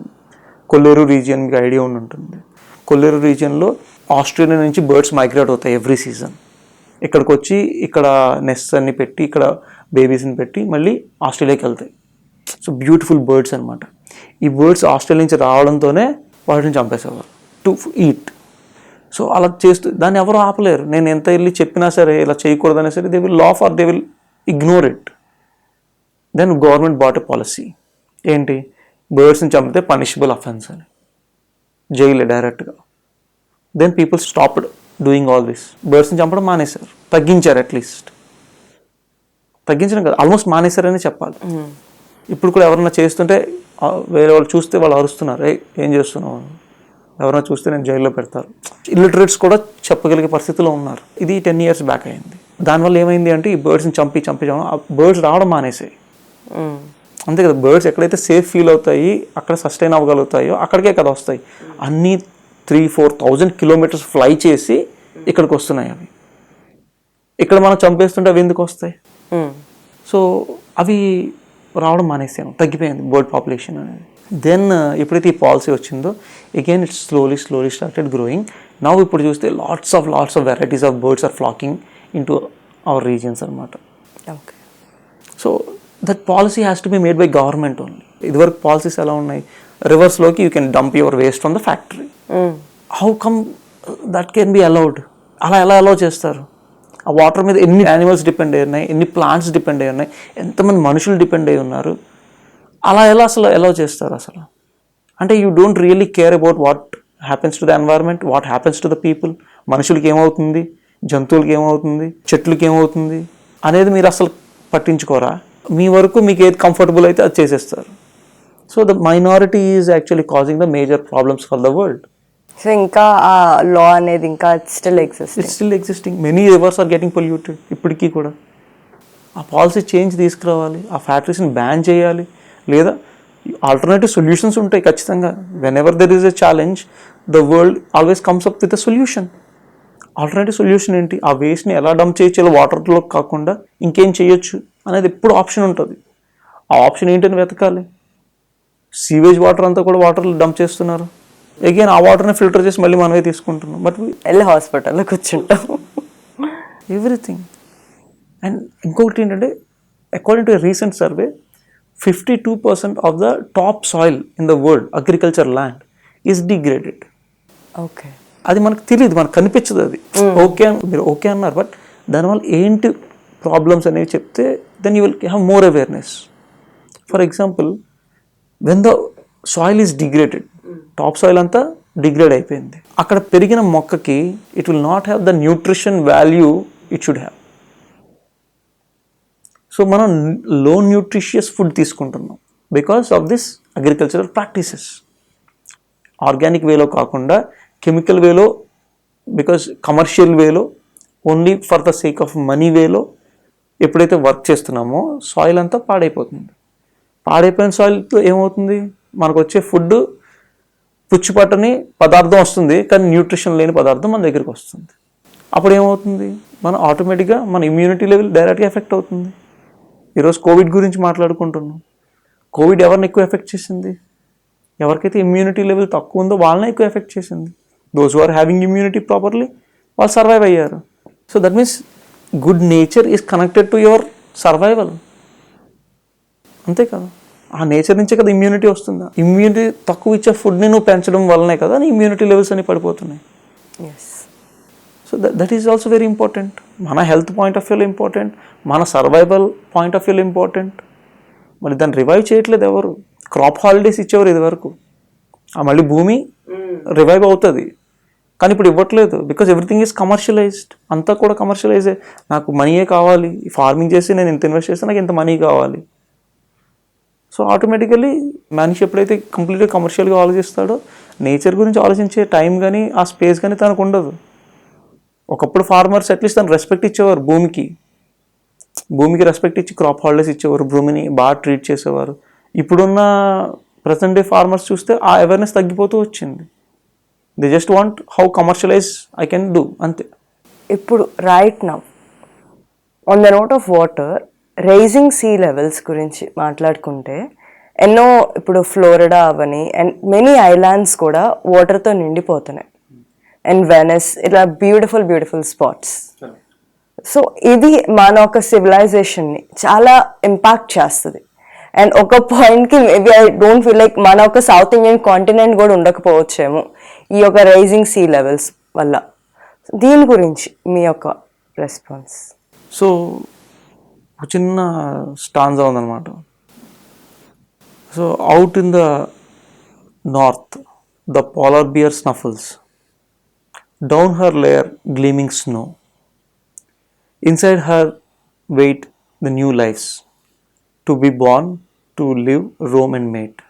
కొల్లేరు రీజియన్ మీకు ఐడియా ఉంటుంది. కొల్లేరు రీజియన్లో ఆస్ట్రేలియా నుంచి బర్డ్స్ మైగ్రేట్ అవుతాయి ఎవ్రీ సీజన్. ఇక్కడికి వచ్చి ఇక్కడ నెస్ట్స్ అన్ని పెట్టి ఇక్కడ బేబీస్ని పెట్టి మళ్ళీ ఆస్ట్రేలియాకి వెళ్తాయి. సో బ్యూటిఫుల్ బర్డ్స్ అనమాట. ఈ బర్డ్స్ ఆస్ట్రేలియా నుంచి రావడంతోనే వాటిని చంపేసేవారు టు ఈట్. సో అలా చేస్తూ దాన్ని ఎవరు ఆపలేరు. నేను ఎంత వెళ్ళి చెప్పినా సరే ఇలా చేయకూడదనే సరే they will laugh or they will ignore it. Then government bought a policy, ఏంటి, బర్డ్స్ని చంపితే పనిషబుల్ అఫెన్స్ అని, జైలే డైరెక్ట్గా. Then people stopped doing all this. బర్డ్స్ని చంపడం మానేశారు, తగ్గించారు. అట్లీస్ట్ తగ్గించడం కదా, ఆల్మోస్ట్ మానేశారని చెప్పాలి. ఇప్పుడు కూడా ఎవరన్నా చేస్తుంటే వేరే వాళ్ళు చూస్తే వాళ్ళు అరుస్తున్నారు, ఏం చేస్తున్నావు, ఎవరైనా చూస్తే నేను జైల్లో పెడతారు. ఇల్లిటరేట్స్ కూడా చెప్పగలిగే పరిస్థితిలో ఉన్నారు. ఇది 10 years బ్యాక్ అయింది. దానివల్ల ఏమైంది అంటే ఈ బర్డ్స్ని చంపి ఆ బర్డ్స్ రావడం మానేసాయి. అంతే కదా, బర్డ్స్ ఎక్కడైతే సేఫ్ ఫీల్ అవుతాయి, అక్కడ సస్టైన్ అవ్వగలుగుతాయో అక్కడికే కదా వస్తాయి. అన్నీ 3,000-4,000 kilometers ఫ్లై చేసి ఇక్కడికి వస్తున్నాయి. అవి ఇక్కడ మనం చంపేస్తుంటే అవి ఎందుకు వస్తాయి? సో అవి రావడం మానేసాను, తగ్గిపోయింది బర్డ్ పాపులేషన్ అనేది. దెన్ ఎప్పుడైతే ఈ పాలసీ వచ్చిందో again it's slowly started growing. Now ఇప్పుడు చూస్తే lots of varieties of birds are flocking in to our regions అనమాట. Okay. So that policy has to be made by government only. ఇదివరకు policies ఎలా ఉన్నాయి, రివర్స్లోకి you can dump your waste from the factory. How come that can be allowed? అలా ఎలా allow చేస్తారు? ఆ water మీద ఎన్ని యానిమల్స్ డిపెండ్ అయి ఉన్నాయి, ఎన్ని ప్లాంట్స్ డిపెండ్ అయి ఉన్నాయి, ఎంతమంది మనుషులు డిపెండ్ అయి ఉన్నారు, అలా ఎలా అసలు అలౌ చేస్తారు అసలు? అంటే you don't really care about what happens to the environment, what happens to the people. మనుషులకి ఏమవుతుంది, జంతువులకి ఏమవుతుంది, చెట్లకి ఏమవుతుంది అనేది మీరు అసలు పట్టించుకోరా? మీ వరకు మీకు ఏది కంఫర్టబుల్ అయితే అది చేసేస్తారు. So the minority is actually causing the major problems for the world. So ఇంకా ఆ లా అనేది ఇంకా it's still existing. Many rivers are getting polluted ఇప్పటికీ కూడా. ఆ పాలసీ చేంజ్ తీసుకురావాలి, ఆ ఫ్యాక్టరీస్ని బ్యాన్ చేయాలి, లేదా ఆల్టర్నేటివ్ సొల్యూషన్స్ ఉంటాయి ఖచ్చితంగా. When ever there is a challenge the world always comes up with a solution. Alternative solution ఏంటి? ఆ వేస్ట్ని ఎలా డంప్ చేయొచ్చు, వాటర్లో కాకుండా ఇంకేం చేయొచ్చు అనేది ఎప్పుడు ఆప్షన్ ఉంటుంది. ఆ ఆప్షన్ ఏంటని వెతకాలి. సీవేజ్ వాటర్ అంతా కూడా వాటర్లో డంప్ చేస్తున్నారు. అగైన్ ఆ వాటర్ని ఫిల్టర్ చేసి మళ్ళీ మనమే తీసుకుంటున్నాం. బట్ వెళ్ళి హాస్పిటల్లో కూర్చుంటాం. ఎవ్రీథింగ్. అండ్ ఇంకొకటి ఏంటంటే, according to a recent survey 52% of the top soil in the world, agriculture land, is degraded. Okay. అది మనకు తెలియదు, మనకు కనిపించదు. అది ఓకే, మీరు ఓకే అన్నారు, బట్ దానివల్ల ఏంటి ప్రాబ్లమ్స్ అనేవి చెప్తే then you will have more awareness. For example, when the soil is degraded, top soil అంతా డిగ్రేడ్ అయిపోయింది, అక్కడ పెరిగిన మొక్కకి it will not have the nutrition value it should have. So మనం లో న్యూట్రిషియస్ ఫుడ్ తీసుకుంటున్నాం because of this agricultural practices. Organic వేలో కాకుండా chemical వేలో, బికాస్ కమర్షియల్ వేలో, only for the sake of money వేలో ఎప్పుడైతే వర్క్ చేస్తున్నామో సాయిల్ అంతా పాడైపోతుంది. పాడైపోయిన సాయిల్తో ఏమవుతుంది, మనకు వచ్చే ఫుడ్ పుచ్చిపట్టని పదార్థం వస్తుంది, కానీ న్యూట్రిషన్ లేని పదార్థం మన దగ్గరికి వస్తుంది. అప్పుడు ఏమవుతుంది, మన ఆటోమేటిక్గా మన ఇమ్యూనిటీ లెవెల్ డైరెక్ట్గా ఎఫెక్ట్ అవుతుంది. ఈరోజు కోవిడ్ గురించి మాట్లాడుకుంటున్నాం. కోవిడ్ ఎవరిని ఎక్కువ ఎఫెక్ట్ చేసింది? ఎవరికైతే ఇమ్యూనిటీ లెవెల్ తక్కువ ఉందో వాళ్ళనే ఎక్కువ ఎఫెక్ట్ చేసింది. Those who are having immunity properly వాళ్ళు సర్వైవ్ అయ్యారు. So that means good nature is connected to your survival. అంతే కదా, ఆ నేచర్ నుంచే కదా ఇమ్యూనిటీ వస్తుందా. ఇమ్యూనిటీ తక్కువ ఇచ్చే ఫుడ్ని నువ్వు పెంచడం వల్లనే కదా నీ ఇమ్యూనిటీ లెవెల్స్ అన్ని పడిపోతున్నాయి. So that is also very important. మన హెల్త్ పాయింట్ ఆఫ్ వ్యూలో ఇంపార్టెంట్, మన సర్వైవల్ పాయింట్ ఆఫ్ వ్యూలో ఇంపార్టెంట్. మరి దాన్ని రివైవ్ చేయట్లేదు ఎవరు. క్రాప్ హాలిడేస్ ఇచ్చేవారు ఇది వరకు, మళ్ళీ భూమి రివైవ్ అవుతుంది, కానీ ఇప్పుడు ఇవ్వట్లేదు. Because everything is commercialised. అంతా కూడా కమర్షియలైజే. నాకు మనీయే కావాలి, ఫార్మింగ్ చేసి నేను ఇంత ఇన్వెస్ట్ చేస్తే నాకు ఇంత మనీ కావాలి. సో ఆటోమేటికలీ మనిషి ఎప్పుడైతే కంప్లీట్గా కమర్షియల్గా ఆలోచిస్తాడో నేచర్ గురించి ఆలోచించే టైం కానీ ఆ స్పేస్ కానీ తనకు ఉండదు. ఒకప్పుడు ఫార్మర్స్ అట్లీస్ట్ తను రెస్పెక్ట్ ఇచ్చేవారు, భూమికి రెస్పెక్ట్ ఇచ్చి క్రాప్ హాలిడేస్ ఇచ్చేవారు, భూమిని బాగా ట్రీట్ చేసేవారు. ఇప్పుడున్న ప్రజెంట్ డే ఫార్మర్స్ చూస్తే ఆ అవేర్నెస్ తగ్గిపోతూ వచ్చింది. They just want how commercialize I can do, అంతే. ఇప్పుడు right now on the note of water, rising sea levels గురించి మాట్లాడుకుంటే ఎన్నో ఇప్పుడు ఫ్లోరిడా అవని అండ్ మెనీ ఐలాండ్స్ కూడా వాటర్తో నిండిపోతున్నాయి. అండ్ వెనస్, ఇట్లా బ్యూటిఫుల్ స్పాట్స్. సో ఇది మన ఒక సివిలైజేషన్ని చాలా ఇంపాక్ట్ చేస్తుంది. అండ్ ఒక పాయింట్కి maybe I don't feel like మన ఒక సౌత్ ఇండియన్ కాంటినెంట్ కూడా ఉండకపోవచ్చేమో ఈ యొక్క రైజింగ్ సీ లెవెల్స్ వల్ల. దీని గురించి మీ యొక్క రెస్పాన్స్? సో ఒక చిన్న స్టాంజా ఉందన్నమాట. So out in the north the polar bear snuffles, down her lair gleaming snow, inside her wait the new lives, to be born, to live, roam and mate,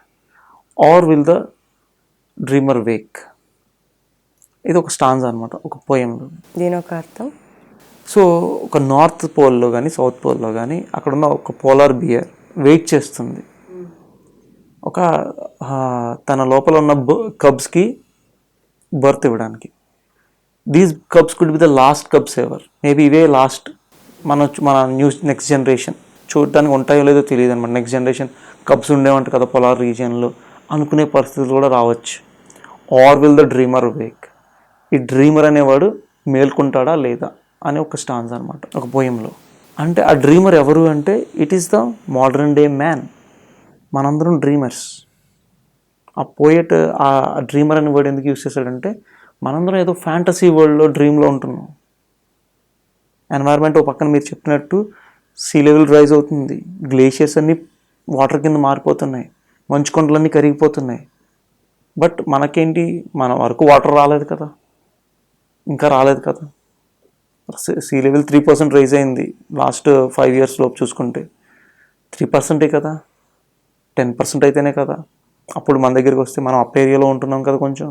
or will the dreamer wake. ఇది ఒక stanza అనమాట, ఒక పోయంలో. దీని ఒక అర్థం, so ఒక north పోల్లో కానీ south పోల్లో కానీ అక్కడున్న ఒక పోలార్ బియర్ వెయిట్ చేస్తుంది ఒక తన లోపల ఉన్న కబ్స్కి బర్త్ ఇవ్వడానికి. These cubs could be the last cubs ever. Maybe ఇవే లాస్ట్ మన నెక్స్ట్ జనరేషన్ చూడటానికి ఉంటాయో లేదో తెలియదు అనమాట. నెక్స్ట్ జనరేషన్ కబ్స్ ఉండేవంట కదా పొలార్ రీజియన్లో అనుకునే పరిస్థితులు కూడా రావచ్చు. Or will the dreamer wake, ఈ డ్రీమర్ అనేవాడు మేల్కొంటాడా లేదా అనే ఒక స్టాన్స్ అనమాట ఒక పోయంలో. అంటే ఆ డ్రీమర్ ఎవరు అంటే it is the modern day man. మనందరం డ్రీమర్స్. ఆ పోయట్ ఆ డ్రీమర్ అనే వర్డ్ ఎందుకు యూస్ చేశాడంటే మనందరం ఏదో ఫ్యాంటసీ వరల్డ్లో డ్రీమ్లో ఉంటున్నాం. ఎన్వైర్న్మెంట్ ఒక పక్కన మీరు చెప్పినట్టు సీ లెవెల్ రైజ్ అవుతుంది, గ్లేషియర్స్ అన్నీ వాటర్ కింద మారిపోతున్నాయి, మంచు కొండలన్నీ కరిగిపోతున్నాయి. బట్ మనకేంటి, మన వరకు వాటర్ రాలేదు కదా, ఇంకా రాలేదు కదా. సీ లెవెల్ 3% రైజ్ అయింది లాస్ట్ 5 years లోపు చూసుకుంటే. 3% కదా, 10% అయితేనే కదా అప్పుడు మన దగ్గరికి వస్తే మనం అప్ ఏరియాలో ఉంటున్నాం కదా కొంచెం.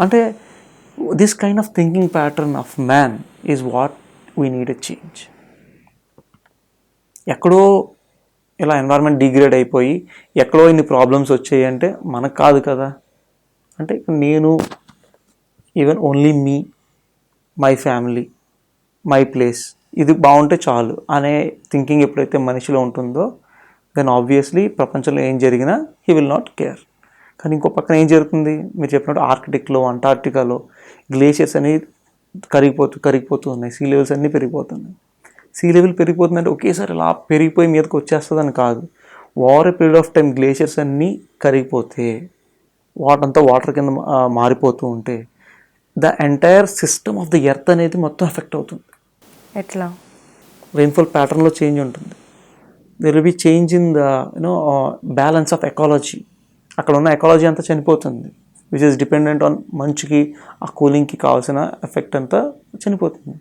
అంటే this kind of thinking pattern of man is what we need a change. ఎక్కడో ఇలా ఎన్వైర్న్మెంట్ డిగ్రేడ్ అయిపోయి ఎక్కడో ఇన్ని ప్రాబ్లమ్స్ వచ్చాయి అంటే మనకు కాదు కదా. అంటే నేను, even only me, my family, my place, ఇది బాగుంటే చాలు అనే థింకింగ్ ఎప్పుడైతే మనిషిలో ఉంటుందో దెన్ ఆబ్వియస్లీ ప్రపంచంలో ఏం జరిగినా హీ విల్ నాట్ కేర్. కానీ ఇంకో పక్కన ఏం జరుగుతుంది, మీరు చెప్పినట్టు ఆర్కిటిక్లో, అంటార్క్టికాలో గ్లేషియర్స్ అనేవి కరిగిపోతూ ఉన్నాయి, సీ లెవెల్స్ అన్నీ పెరిగిపోతున్నాయి. సీ లెవెల్ పెరిగిపోతుందంటే ఒకేసారి ఇలా పెరిగిపోయి మీదకి వచ్చేస్తుందని కాదు. Over a period of time glaciers అన్నీ కరిగిపోతే వాటంతా వాటర్ కింద మారిపోతూ ఉంటే the entire system of the earth అనేది మొత్తం ఎఫెక్ట్ అవుతుంది. ఎట్లా? రెయిన్ఫాల్ ప్యాటర్న్లో చేంజ్ ఉంటుంది. There will be change in the balance of ecology. అక్కడ ఉన్న ఎకాలజీ అంతా చనిపోతుంది, విచ్ ఈస్ డిపెండెంట్ ఆన్ మంచుకి, ఆ కూలింగ్కి కావాల్సిన ఎఫెక్ట్ అంతా చనిపోతుంది.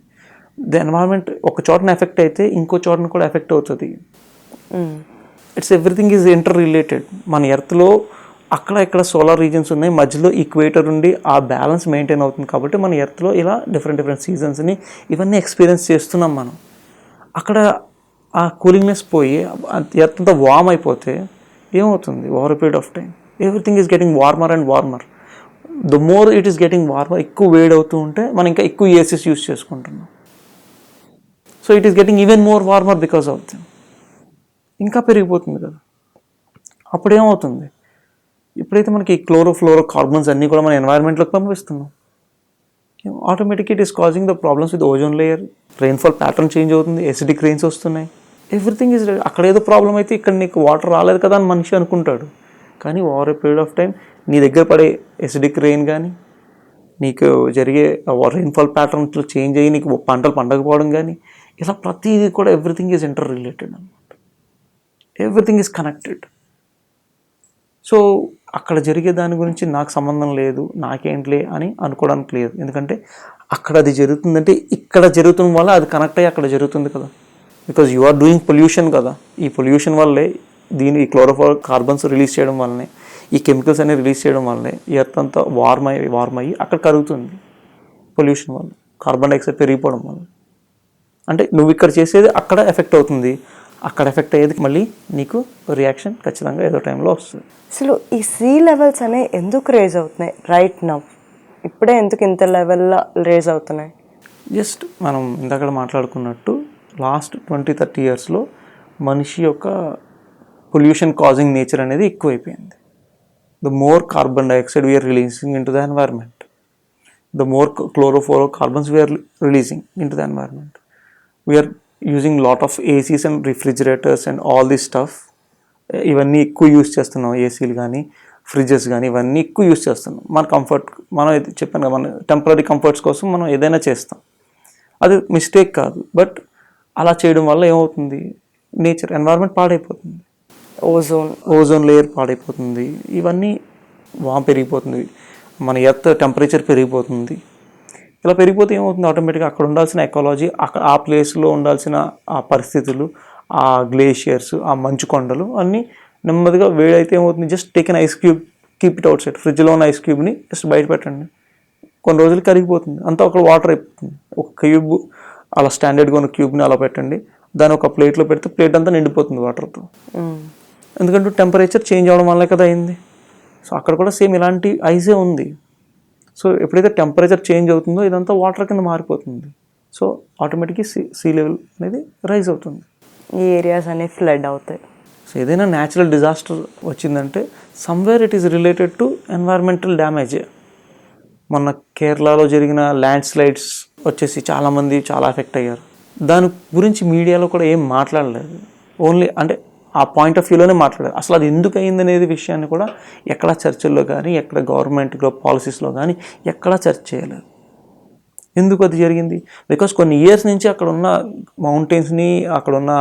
ద ఎన్వైర్న్మెంట్ ఒక చోటన ఎఫెక్ట్ అయితే ఇంకో చోటన కూడా ఎఫెక్ట్ అవుతుంది. It's everything is inter related. మన ఎర్త్లో అక్కడ ఇక్కడ సోలార్ రీజన్స్ ఉన్నాయి, మధ్యలో ఈక్వేటర్ ఉండి ఆ బ్యాలెన్స్ మెయింటైన్ అవుతుంది. కాబట్టి మన ఎర్త్లో ఇలా డిఫరెంట్ సీజన్స్ని ఇవన్నీ ఎక్స్పీరియన్స్ చేస్తున్నాం మనం. అక్కడ ఆ కూలింగ్నెస్ పోయి ఎర్త్ అంతా వార్మ్ అయిపోతే ఏమవుతుంది, over period of time everything is getting warmer and warmer. The more it is getting warmer, ఎక్కువ వేడి అవుతూ ఉంటే మనం ఇంకా ఎక్కువ ఏసీస్ యూస్ చేసుకుంటున్నాం. So it is getting even more warmer because of them. ఇంకా పెరిగిపోతుంది కదా. అప్పుడు ఏమవుతుంది, ఇప్పుడైతే మనకి క్లోరో కార్బన్స్ అన్నీ కూడా మన ఎన్వైర్న్మెంట్లోకి పంపిస్తున్నాం, ఆటోమేటిక్గా it is causing the problems with ozone layer. Rainfall pattern change అవుతుంది, ఎసిడిక్ రెయిన్స్ వస్తున్నాయి, ఎవ్రీథింగ్ ఈజ్. అక్కడ ఏదో ప్రాబ్లం అయితే ఇక్కడ నీకు వాటర్ రాలేదు కదా అని మనిషి అనుకుంటాడు. కానీ over a period of time నీ దగ్గర పడే ఎసిడిక్ రెయిన్ కానీ, నీకు జరిగే రెయిన్ఫాల్ ప్యాటర్న్స్లో చేంజ్ అయ్యి నీకు పంటలు పండకపోవడం కానీ, ఇలా ప్రతిదీ కూడా ఎవ్రీథింగ్ ఈజ్ ఇంటర్ రిలేటెడ్ అనమాట. Everything is connected. సో అక్కడ జరిగే దాని గురించి నాకు సంబంధం లేదు, నాకేంట్లే అని అనుకోవడానికి లేదు. ఎందుకంటే అక్కడ అది జరుగుతుందంటే ఇక్కడ జరుగుతున్న వల్ల అది కనెక్ట్ అయ్యి అక్కడ జరుగుతుంది కదా. Because you are doing pollution కదా. ఈ పొల్యూషన్ వల్లే ఈ క్లోరోఫ్లోరో కార్బన్స్ రిలీజ్ చేయడం వల్లనే, ఈ కెమికల్స్ అన్ని రిలీజ్ చేయడం వల్లనే ఎర్త్ అంతా వార్మ్ అయ్యి అక్కడ కరుగుతుంది. పొల్యూషన్ వల్ల, కార్బన్ డైఆక్సైడ్ పెరిగిపోవడం వల్ల. అంటే నువ్వు ఇక్కడ చేసేది అక్కడ ఎఫెక్ట్ అవుతుంది, అక్కడ ఎఫెక్ట్ అయ్యేది మళ్ళీ నీకు రియాక్షన్ ఖచ్చితంగా ఏదో టైంలో వస్తుంది. అసలు ఈ సీ లెవెల్స్ అనేవి ఎందుకు రేజ్ అవుతున్నాయి రైట్ నౌ? ఇప్పుడే ఎందుకు ఇంత లెవెల్లో రేజ్ అవుతున్నాయి? జస్ట్ మనం ఇందాక మాట్లాడుకున్నట్టు లాస్ట్ 20-30 yearsలో మనిషి యొక్క పొల్యూషన్ కాజింగ్ నేచర్ అనేది ఎక్కువైపోయింది. The more carbon dioxide we are releasing in to the environment, the more chlorofluorocarbons we are releasing in to the environment. We are using lot of ACs and refrigerators and all this stuff. ఇవన్నీ ఎక్కువ use చేస్తున్నాం, ఏసీలు కానీ fridges కానీ ఇవన్నీ ఎక్కువ use చేస్తున్నాం. మన కంఫర్ట్, మనం చెప్పాను కదా, మన టెంపరీ కంఫర్ట్స్ కోసం మనం ఏదైనా చేస్తాం, అది మిస్టేక్ కాదు. బట్ అలా చేయడం వల్ల ఏమవుతుంది, నేచర్ ఎన్వైర్న్మెంట్ పాడైపోతుంది, ఓజోన్ లేయర్ పాడైపోతుంది, ఇవన్నీ పెరిగిపోతుంది, మన ఎర్త్ టెంపరేచర్ పెరిగిపోతుంది. ఇలా పెరిగిపోతే ఏమవుతుంది, ఆటోమేటిక్గా అక్కడ ఉండాల్సిన ఎకాలజీ, ఆ ప్లేస్లో ఉండాల్సిన ఆ పరిస్థితులు, ఆ గ్లేషియర్స్, ఆ మంచు కొండలు అన్నీ నెమ్మదిగా వేడైతే ఏమవుతుంది, just take an ice cube, keep it outside. ఫ్రిడ్జ్లో ఉన్న ఐస్ క్యూబ్ని జస్ట్ బయట పెట్టండి, కొన్ని రోజులు కరిగిపోతుంది, అంతా ఒక వాటర్ అయిపోతుంది. ఒక క్యూబ్ అలా స్టాండర్డ్గా ఉన్న క్యూబ్ని అలా పెట్టండి, దాన్ని ఒక ప్లేట్లో పెడితే ప్లేట్ అంతా నిండిపోతుంది వాటర్తో. ఎందుకంటే టెంపరేచర్ చేంజ్ అవ్వడం వల్లే కదా అయింది. సో అక్కడ కూడా సేమ్ ఇలాంటి ఐసే ఉంది. సో ఎప్పుడైతే టెంపరేచర్ చేంజ్ అవుతుందో ఇదంతా వాటర్ కింద మారిపోతుంది. సో ఆటోమేటిక్గా సీ లెవెల్ అనేది రైజ్ అవుతుంది. ఈ ఏరియాస్ అనేవి ఫ్లడ్ అవుతాయి. సో ఏదైనా న్యాచురల్ డిజాస్టర్ వచ్చిందంటే somewhere it is related to environmental damage. మొన్న కేరళలో జరిగిన ల్యాండ్ స్లైడ్స్ వచ్చేసి చాలామంది చాలా ఎఫెక్ట్ అయ్యారు. దాని గురించి మీడియాలో కూడా ఏం మాట్లాడలేదు. ఓన్లీ అంటే ఆ పాయింట్ ఆఫ్ వ్యూలోనే మాట్లాడారు. అసలు అది ఎందుకు అయిందనేది విషయాన్ని కూడా ఎక్కడా చర్చల్లో కానీ, ఎక్కడ గవర్నమెంట్లో పాలసీస్లో కానీ ఎక్కడా చర్చ చేయలేదు. ఎందుకు అది జరిగింది? బికాస్ కొన్ని ఇయర్స్ నుంచి అక్కడ ఉన్న మౌంటైన్స్ని, అక్కడ ఉన్న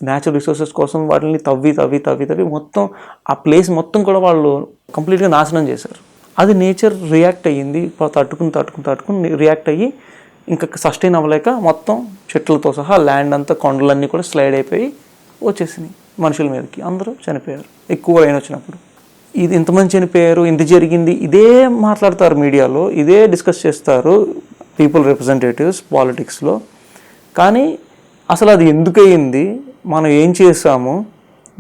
న్యాచురల్ రిసోర్సెస్ కోసం వాటిని తవ్వి మొత్తం ఆ ప్లేస్ మొత్తం కూడా వాళ్ళు కంప్లీట్గా నాశనం చేశారు. అది నేచర్ రియాక్ట్ అయ్యింది, తట్టుకుని రియాక్ట్ అయ్యి ఇంకా సస్టైన్ అవ్వలేక మొత్తం చెట్లతో సహా ల్యాండ్ అంతా, కొండలన్నీ కూడా స్లైడ్ అయిపోయి వచ్చేసినాయి మనుషుల మీదకి. అందరూ చనిపోయారు ఎక్కువ రైన్ వచ్చినప్పుడు. ఇది ఇంతమంది చనిపోయారు, ఇంత జరిగింది, ఇదే మాట్లాడతారు మీడియాలో, ఇదే డిస్కస్ చేస్తారు పీపుల్ రిప్రజెంటేటివ్స్ పాలిటిక్స్లో. కానీ అసలు అది ఎందుకు అయ్యింది, మనం ఏం చేసాము,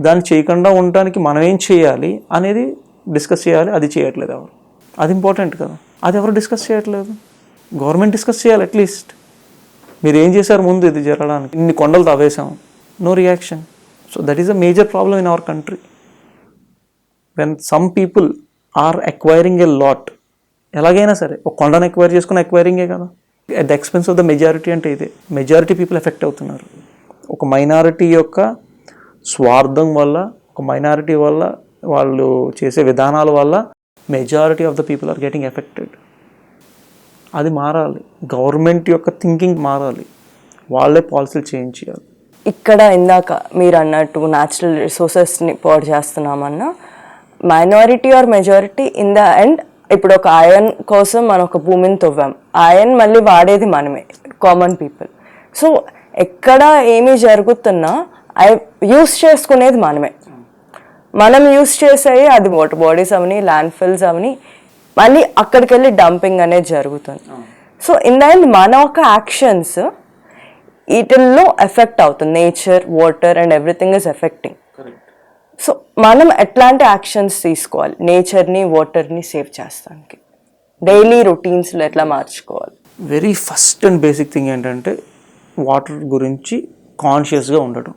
దాన్ని చేయకుండా ఉండడానికి మనం ఏం చేయాలి అనేది డిస్కస్ చేయాలి. అది చేయట్లేదు ఎవరు. అది ఇంపార్టెంట్ కదా, అది ఎవరు డిస్కస్ చేయట్లేదు. గవర్నమెంట్ డిస్కస్ చేయాలి అట్లీస్ట్. మీరు ఏం చేశారు ముందు ఇది జరగడానికి? ఇన్ని కొండలు తవ్వేశాము, no reaction. So that is a major problem in our country. When some people are acquiring a lot, ఎలాగైనా సరే ఒక కొండను ఎక్వైర్ చేసుకుని ఎక్వైరింగే కదా, at the expense of the majority. అంటే ఇదే మెజారిటీ పీపుల్ ఎఫెక్ట్ అవుతున్నారు. ఒక మైనారిటీ యొక్క స్వార్థం వల్ల, ఒక మైనారిటీ వల్ల, వాళ్ళు చేసే విధానాల వల్ల majority of the people are getting affected. అది మారాలి. గవర్నమెంట్ యొక్క థింకింగ్ మారాలి. వాళ్ళే పాలసీలు చేంజ్ చేయాలి. ఇక్కడ ఇందాక మీరు అన్నట్టు న్యాచురల్ రిసోర్సెస్ని పాడు చేస్తున్నామన్నా, minority or majority in the end. ఇప్పుడు ఒక ఐరన్ కోసం మనం ఒక భూమిని తవ్వాం, ఐరన్ మళ్ళీ వాడేది మనమే, కామన్ పీపుల్. సో ఎక్కడ ఏమి జరుగుతున్నా యూస్ చేసుకునేది మనమే. మనం యూస్ చేసేవి అది వాటర్ బాడీస్ అవని, ల్యాండ్ ఫిల్స్ అవని, మళ్ళీ అక్కడికి వెళ్ళి డంపింగ్ అనేది జరుగుతుంది. సో ఇన్ ద ఎండ్ మన ఒక యాక్షన్స్ వీటిల్లో ఎఫెక్ట్ అవుతుంది. Nature, water and everything is affecting. So మనం ఎట్లాంటి యాక్షన్స్ తీసుకోవాలి నేచర్ని, వాటర్ని సేవ్ చేస్తానికి? డైలీ రొటీన్స్లో ఎట్లా మార్చుకోవాలి? Very first and basic thing ఏంటంటే వాటర్ గురించి కాన్షియస్గా ఉండటం.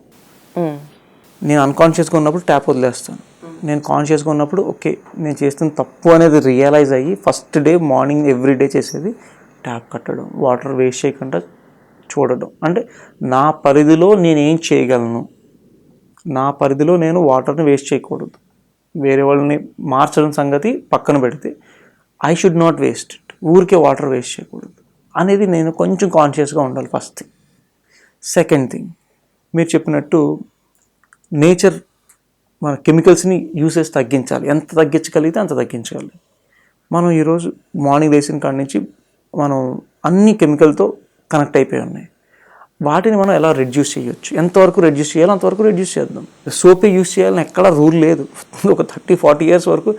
నేను అన్కాన్షియస్గా ఉన్నప్పుడు ట్యాప్ వదిలేస్తాను. నేను కాన్షియస్గా ఉన్నప్పుడు ఓకే నేను చేస్తున్న తప్పు అనేది రియలైజ్ అయ్యి ఫస్ట్ డే మార్నింగ్ ఎవ్రీడే చేసేది ట్యాప్ కట్టడం, వాటర్ వేస్ట్ చేయకుండా చూడడం. అంటే నా పరిధిలో నేనేం చేయగలను, నా పరిధిలో నేను వాటర్ని వేస్ట్ చేయకూడదు. వేరే వాళ్ళని మార్చడం సంగతి పక్కన పెడితే I should not waste it, ఊరికే వాటర్ వేస్ట్ చేయకూడదు అనేది నేను కొంచెం కాన్షియస్గా ఉండాలి ఫస్ట్ థింగ్. సెకండ్ థింగ్, మీరు చెప్పినట్టు నేచర్ మన కెమికల్స్ని యూసేజ్ తగ్గించాలి. ఎంత తగ్గించగలిగితే అంత తగ్గించగలి. మనం ఈరోజు మార్నింగ్ లేచిన కాడి నుంచి మనం అన్ని కెమికల్తో కనెక్ట్ అయిపోయి ఉన్నాయి. వాటిని మనం ఎలా రెడ్యూస్ చేయొచ్చు, ఎంతవరకు రెడ్యూస్ చేయాలో అంతవరకు రెడ్యూస్ చేద్దాం. సోపే యూస్ చేయాలని ఎక్కడా రూల్ లేదు. ఒక 30-40 years వరకు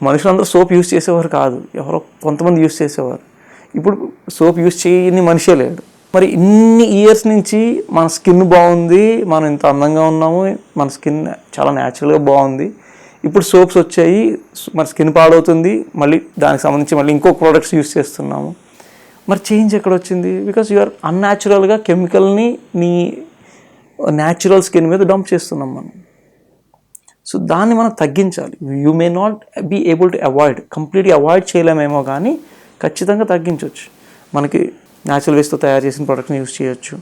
మనుషులందరూ సోప్ యూస్ చేసేవారు కాదు, ఎవరో కొంతమంది యూస్ చేసేవారు. ఇప్పుడు సోప్ యూస్ చేయని మనిషే లేడు. మరి ఇన్ని ఇయర్స్ నుంచి మన స్కిన్ బాగుంది, మనం ఇంత అందంగా ఉన్నాము, మన స్కిన్ చాలా న్యాచురల్గా బాగుంది. ఇప్పుడు సోప్స్ వచ్చాయి, మన స్కిన్ పాడవుతుంది, మళ్ళీ దానికి సంబంధించి మళ్ళీ ఇంకో ప్రోడక్ట్స్ యూస్ చేస్తున్నాము. మరి చేంజ్ ఎక్కడ వచ్చింది? బికాస్ యు ఆర్ అన్యాచురల్గా కెమికల్ని నీ న్యాచురల్ స్కిన్ మీద డంప్ చేస్తున్నాం మనం. సో దాన్ని మనం తగ్గించాలి. You may not be able to avoid, కంప్లీట్గా అవాయిడ్ చేయలేమేమో కానీ ఖచ్చితంగా తగ్గించవచ్చు. మనకి న్యాచురల్ వేస్ట్తో తయారు చేసిన ప్రోడక్ట్ని యూస్ చేయొచ్చు.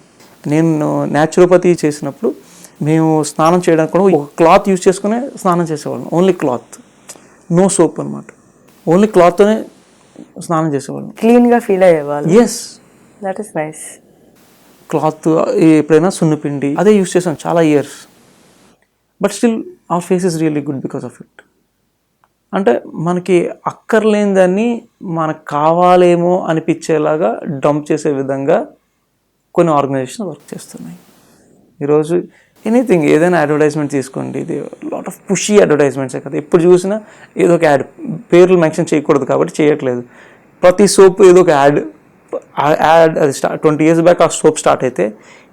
నేను న్యాచురోపతి చేసినప్పుడు మేము స్నానం చేయడానికి కూడా ఒక క్లాత్ యూస్ చేసుకునే స్నానం చేసేవాళ్ళం. ఓన్లీ క్లాత్, నో సోప్ అనమాట. ఓన్లీ క్లాత్తోనే స్నానం చేసేవాళ్ళం. క్లీన్గా ఫీల్ అయ్యేవాళ్ళు. Yes, that is nice. Cloth ఎప్పుడైనా సున్నిపిండి అదే యూస్ చేసాం చాలా years. But still our face is really good because of it. అంటే మనకి అక్కర్లేని దాన్ని మనకు కావాలేమో అనిపించేలాగా డంప్ చేసే విధంగా కొన్ని ఆర్గనైజేషన్ వర్క్ చేస్తున్నాయి. ఈరోజు ఎనీథింగ్, ఏదైనా అడ్వర్టైజ్మెంట్ తీసుకోండి, ఇది లాట్ ఆఫ్ పుషీ అడ్వర్టైజ్మెంట్సే కదా. ఎప్పుడు చూసినా ఏదో ఒక యాడ్, పేర్లు మెన్షన్ చేయకూడదు కాబట్టి చేయట్లేదు. ప్రతి సోప్ ఏదో ఒక యాడ్ అది 20 years బ్యాక్ ఆ సోప్ స్టార్ట్ అయితే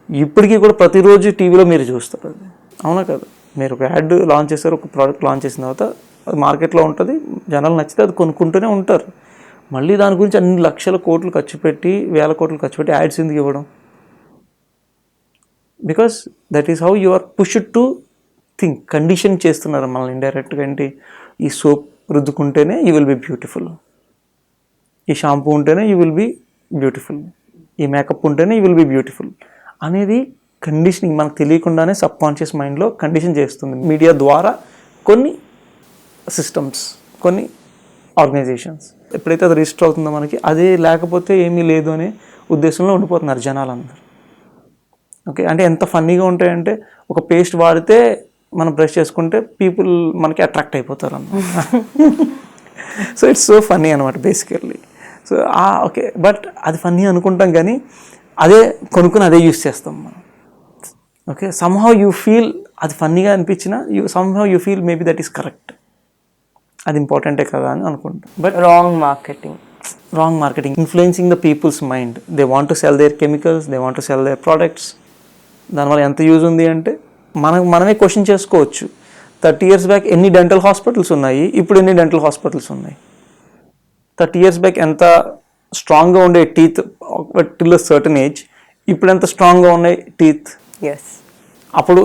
ఇప్పటికీ కూడా ప్రతిరోజు టీవీలో మీరు చూస్తారు. అది అవునా కదా? మీరు ఒక యాడ్ లాంచ్ చేస్తారు, ఒక ప్రోడక్ట్ లాంచ్ చేసిన తర్వాత అది మార్కెట్లో ఉంటుంది, జనాలు నచ్చితే అది కొనుక్కుంటూనే ఉంటారు. మళ్ళీ దాని గురించి అన్ని లక్షల కోట్లు ఖర్చు పెట్టి, వేల కోట్లు ఖర్చు పెట్టి యాడ్స్ ఎందుకు ఇవ్వడం? Because that is how you are pushed to think. Condition చేస్తున్నారు మనల్ని ఇండైరెక్ట్గా. ఏంటి, ఈ సోప్ రుద్దుకుంటేనే యూ విల్ బి బ్యూటిఫుల్, ఈ షాంపూ ఉంటేనే యూ విల్ బి బ్యూటిఫుల్, ఈ మేకప్ ఉంటేనే యూ విల్ బి బ్యూటిఫుల్ అనేది కండిషనింగ్. మనకు తెలియకుండానే సబ్ కాన్షియస్ మైండ్లో కండిషన్ చేస్తుంది మీడియా ద్వారా కొన్ని సిస్టమ్స్, కొన్ని ఆర్గనైజేషన్స్. ఎప్పుడైతే అది రిజిస్టర్ అవుతుందో మనకి, అదే లేకపోతే ఏమీ లేదు అనే ఉద్దేశంలో ఉండిపోతున్నారు జనాలందరూ. ఓకే, అంటే ఎంత ఫన్నీగా ఉంటాయంటే, ఒక పేస్ట్ వాడితే మనం బ్రష్ చేసుకుంటే పీపుల్ మనకి అట్రాక్ట్ అయిపోతారు అన్నమాట. సో ఇట్స్ సో ఫన్నీ అనమాట బేసికల్లీ. సో ఓకే, బట్ అది ఫన్నీ అనుకుంటాం కానీ అదే కొనుక్కుని అదే యూస్ చేస్తాం మనం. ఓకే, సమ్హౌ యూ ఫీల్ అది ఫన్నీగా అనిపించినా somehow you feel maybe that is correct, అది ఇంపార్టెంటే కదా అని అనుకుంటాం. But wrong marketing influencing the people's mind. They want to sell their chemicals, they want to sell their products. దానివల్ల ఎంత యూజ్ ఉంది అంటే మనమే క్వశ్చన్ చేసుకోవచ్చు. 30 years బ్యాక్ ఎన్ని డెంటల్ హాస్పిటల్స్ ఉన్నాయి, ఇప్పుడు ఎన్ని డెంటల్ హాస్పిటల్స్ ఉన్నాయి? 30 years బ్యాక్ ఎంత స్ట్రాంగ్గా ఉండే టీత్ టిల్ సర్టన్ ఏజ్, ఇప్పుడు ఎంత స్ట్రాంగ్గా ఉన్నాయి టీత్. ఎస్, అప్పుడు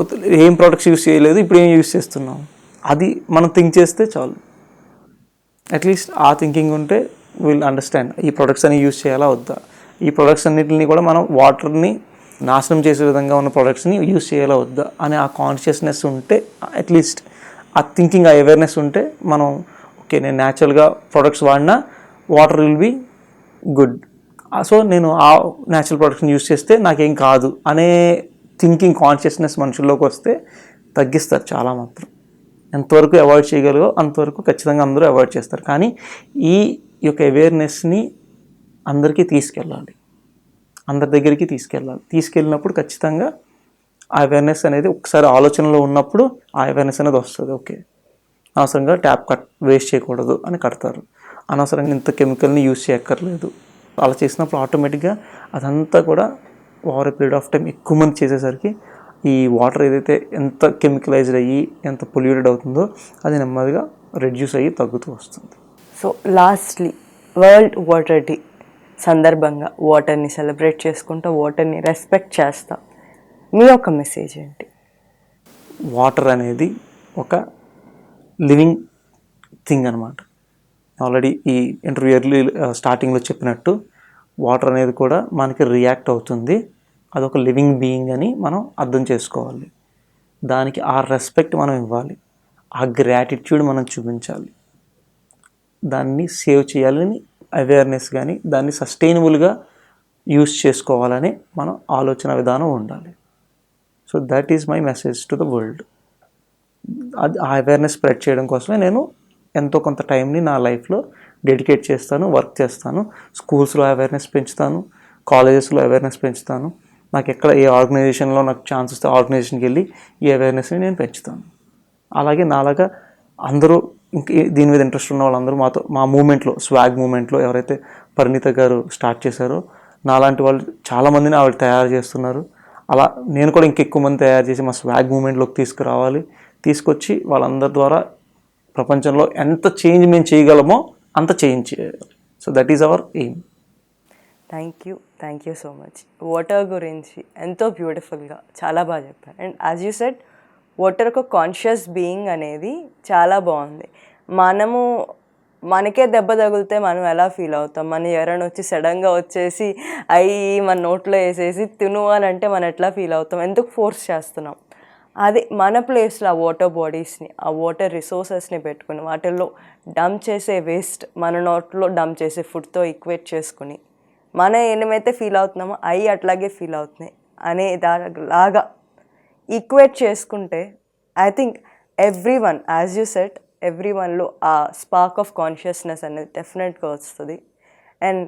ఏం ప్రోడక్ట్స్ యూస్ చేయలేదు, ఇప్పుడు ఏం యూస్ చేస్తున్నాం. అది మనం థింక్ చేస్తే చాలు. అట్లీస్ట్ ఆ థింకింగ్ ఉంటే విల్ అండర్స్టాండ్ ఈ ప్రొడక్ట్స్ అన్ని యూస్ చేయాలా వద్దా, ఈ ప్రొడక్ట్స్ అన్నింటినీ కూడా మనం వాటర్ని నాశనం చేసే విధంగా ఉన్న ప్రొడక్ట్స్ని యూస్ చేయాలా వద్దా అనే ఆ కాన్షియస్నెస్ ఉంటే, అట్లీస్ట్ ఆ థింకింగ్, ఆ అవేర్నెస్ ఉంటే మనం ఓకే, నేను న్యాచురల్గా ప్రొడక్ట్స్ వాడినా water will be good, so నేను ఆ న్యాచురల్ ప్రొడక్ట్స్ని యూస్ చేస్తే నాకేం కాదు అనే థింకింగ్, కాన్షియస్నెస్ మనుషుల్లోకి వస్తే తగ్గిస్తారు చాలా మాత్రం. ఎంతవరకు అవాయిడ్ చేయగలగో అంతవరకు ఖచ్చితంగా అందరూ అవాయిడ్ చేస్తారు. కానీ ఈ యొక్క అవేర్నెస్ని అందరికీ తీసుకెళ్ళాలి, అందరి దగ్గరికి తీసుకెళ్ళినప్పుడు ఖచ్చితంగా ఆ అవేర్నెస్ అనేది ఒకసారి ఆలోచనలో ఉన్నప్పుడు ఆ అవేర్నెస్ అనేది వస్తుంది. ఓకే, అనవసరంగా ట్యాప్ వేస్ట్ చేయకూడదు అని కడతారు, అనవసరంగా ఇంత కెమికల్ని యూజ్ చేయక్కర్లేదు. అలా చేసినప్పుడు ఆటోమేటిక్గా అదంతా కూడా over a period of time ఎక్కువ మంది చేసేసరికి ఈ వాటర్ ఏదైతే ఎంత కెమికలైజ్డ్ అయ్యి ఎంత పొల్యూటెడ్ అవుతుందో అది నెమ్మదిగా రెడ్యూస్ అయ్యి తగ్గుతూ వస్తుంది. So lastly, world water day సందర్భంగా వాటర్ని సెలబ్రేట్ చేసుకుంటూ, వాటర్ని రెస్పెక్ట్ చేస్తా, మీ యొక్క మెసేజ్ ఏంటి? వాటర్ అనేది ఒక లివింగ్ థింగ్ అనమాట. ఆల్రెడీ ఈ ఇంటర్వ్యూ స్టార్టింగ్లో చెప్పినట్టు వాటర్ అనేది కూడా మనకి రియాక్ట్ అవుతుంది, అదొక లివింగ్ బీయింగ్ అని మనం అర్థం చేసుకోవాలి. దానికి ఆ రెస్పెక్ట్ మనం ఇవ్వాలి, ఆ గ్రాటిట్యూడ్ మనం చూపించాలి, దాన్ని సేవ్ చేయాలని అవేర్నెస్ కానీ దాన్ని సస్టైనబుల్గా యూస్ చేసుకోవాలని మనం ఆలోచన విధానం ఉండాలి. So that is my message to the world. అది ఆ అవేర్నెస్ స్ప్రెడ్ చేయడం కోసమే నేను ఎంతో కొంత టైంని నా లైఫ్లో డెడికేట్ చేస్తాను, వర్క్ చేస్తాను. స్కూల్స్లో అవేర్నెస్ పెంచుతాను, కాలేజెస్లో అవేర్నెస్ పెంచుతాను. నాకు ఎక్కడ ఏ ఆర్గనైజేషన్లో నాకు ఛాన్స్ వస్తే ఆర్గనైజేషన్కి వెళ్ళి ఈ అవేర్నెస్ని నేను పెంచుతాను. అలాగే నాలాగా అందరూ దీని మీద ఇంట్రెస్ట్ ఉన్న వాళ్ళందరూ మా మూమెంట్లో, స్వాగ్ మూమెంట్లో ఎవరైతే పరిణీత గారు స్టార్ట్ చేశారో నాలాంటి వాళ్ళు చాలామందిని ఆవిడ తయారు చేస్తున్నారు. అలా నేను కూడా ఇంకెక్కువ మంది తయారు చేసి మా స్వాగ్ మూమెంట్లోకి తీసుకురావాలి, తీసుకొచ్చి వాళ్ళందరి ద్వారా ప్రపంచంలో ఎంత చేంజ్ మేము చేయగలమో అంత చేంజ్ చేయాలి. So that is our aim. Thank you so much. Water గురించి ఎంతో బ్యూటిఫుల్గా చాలా బాగా చెప్పారు. And as you said, water ఒక కాన్షియస్ బీయింగ్ అనేది చాలా బాగుంది. మనకే దెబ్బ తగిలితే మనం ఎలా ఫీల్ అవుతాం? మన ఎవరైనా వచ్చి సడన్గా వచ్చేసి మన నోట్లో వేసేసి తిను అని అంటే మనం ఎట్లా ఫీల్ అవుతాం? ఎందుకు ఫోర్స్ చేస్తున్నాం? అది మన ప్లేస్లో ఆ వాటర్ బాడీస్ని, ఆ వాటర్ రిసోర్సెస్ని పెట్టుకుని వాటిల్లో డంప్ చేసే వేస్ట్ మన నోట్లో డంప్ చేసే ఫుడ్తో ఈక్వేట్ చేసుకుని మనం ఏమైతే ఫీల్ అవుతున్నామో అవి అట్లాగే ఫీల్ అవుతున్నాయి అనే దానిలాగా ఈక్వేట్ చేసుకుంటే I think everyone, as you set, ఎవ్రీవన్లో ఆ స్పార్క్ ఆఫ్ కాన్షియస్నెస్ అనేది డెఫినెట్గా వస్తుంది. అండ్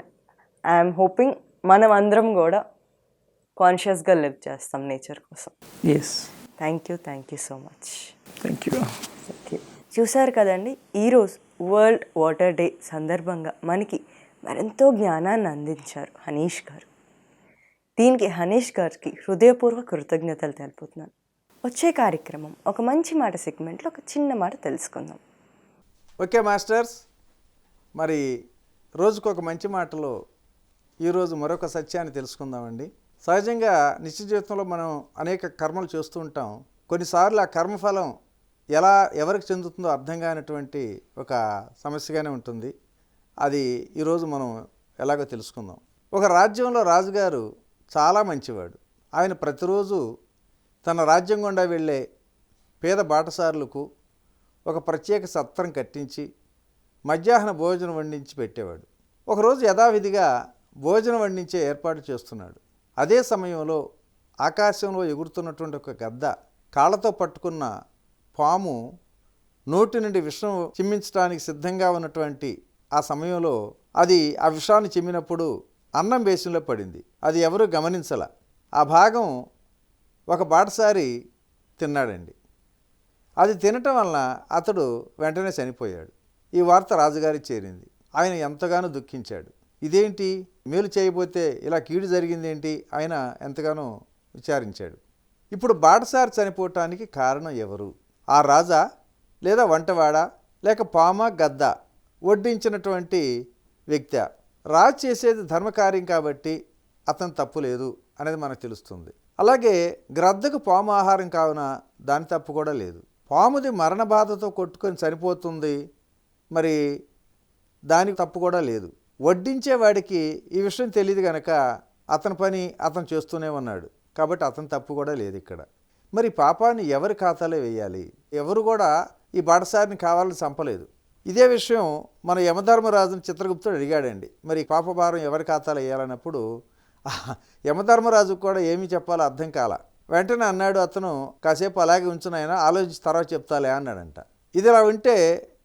ఐఎమ్ హోపింగ్ మనం అందరం కూడా కాన్షియస్గా లివ్ చేస్తాం నేచర్ కోసం. Yes, thank you so much. Thank you. చూసారు కదండి, ఈరోజు వరల్డ్ వాటర్ డే సందర్భంగా మనకి మరెంతో జ్ఞానాన్ని అందించారు హనీష్ గారు. దీనికి హనీష్ గారికి హృదయపూర్వక కృతజ్ఞతలు తెలుపుతున్నాను. వచ్చే కార్యక్రమం ఒక మంచి మాట సెగ్మెంట్లో ఒక చిన్న మాట తెలుసుకుందాం. ఓకే మాస్టర్స్, మరి రోజుకొక మంచి మాటలో ఈరోజు మరొక సత్యాన్ని తెలుసుకుందామండి. సహజంగా నిత్య జీవితంలో మనం అనేక కర్మలు చేస్తూ ఉంటాం. కొన్నిసార్లు ఆ కర్మఫలం ఎలా ఎవరికి చెందుతుందో అర్థం కానటువంటి ఒక సమస్యగానే ఉంటుంది. అది ఈరోజు మనం ఎలాగో తెలుసుకుందాం. ఒక రాజ్యంలో రాజుగారు చాలా మంచివాడు. ఆయన ప్రతిరోజు తన రాజ్యం గుండా వెళ్ళే పేద బాటసారులకు ఒక ప్రత్యేక సత్రం కట్టించి మధ్యాహ్న భోజనం వండించి పెట్టేవాడు. ఒకరోజు యథావిధిగా భోజనం వండించే ఏర్పాటు చేస్తున్నాడు. అదే సమయంలో ఆకాశంలో ఎగురుతున్నటువంటి ఒక గద్ద కాళ్ళతో పట్టుకున్న పాము నోటి నుండి విషం చిమ్మించడానికి సిద్ధంగా ఉన్నటువంటి ఆ సమయంలో అది ఆ విషాన్ని చిమ్మినప్పుడు అన్నం బేసిన్లో పడింది. అది ఎవరూ గమనించల. ఆ భాగం ఒక బాటసారి తిన్నాడండి. అది తినటం వలన అతడు వెంటనే చనిపోయాడు. ఈ వార్త రాజుగారికి చేరింది. ఆయన ఎంతగానో దుఃఖించాడు. ఇదేంటి, మేలు చేయబోతే ఇలా కీడు జరిగిందేంటి? ఆయన ఎంతగానో విచారించాడు. ఇప్పుడు బాటసారి చనిపోవటానికి కారణం ఎవరు? ఆ రాజా, లేదా వంటవాడా, లేక పామ గద్ద వడ్డించినటువంటి వ్యక్తి? రాజు చేసేది ధర్మకార్యం కాబట్టి అతను తప్పు లేదు అనేది మనకు తెలుస్తుంది. అలాగే గ్రద్దకు పాము ఆహారం కావున దాని తప్పు కూడా లేదు. పాముది మరణ బాధతో కొట్టుకొని చనిపోతుంది, మరి దానికి తప్పు కూడా లేదు. వడ్డించేవాడికి ఈ విషయం తెలియదు కనుక అతని పని అతను చేస్తూనే ఉన్నాడు కాబట్టి అతని తప్పు కూడా లేదు ఇక్కడ. మరి పాపాన్ని ఎవరి ఖాతాలో వేయాలి? ఎవరు కూడా ఈ బాటసారిని కావాలని చంపలేదు. ఇదే విషయం మన యమధర్మరాజుని చిత్రగుప్తుడు అడిగాడండి. మరి పాపభారం ఎవరి ఖాతాలో వేయాలన్నప్పుడు యమధర్మరాజుకు కూడా ఏమీ చెప్పాలో అర్థం కాల. వెంటనే అన్నాడు అతను, కాసేపు అలాగే ఉంచునైనా ఆలోచించి తర్వాత చెప్తాలే అన్నాడంట. ఇదిలా ఉంటే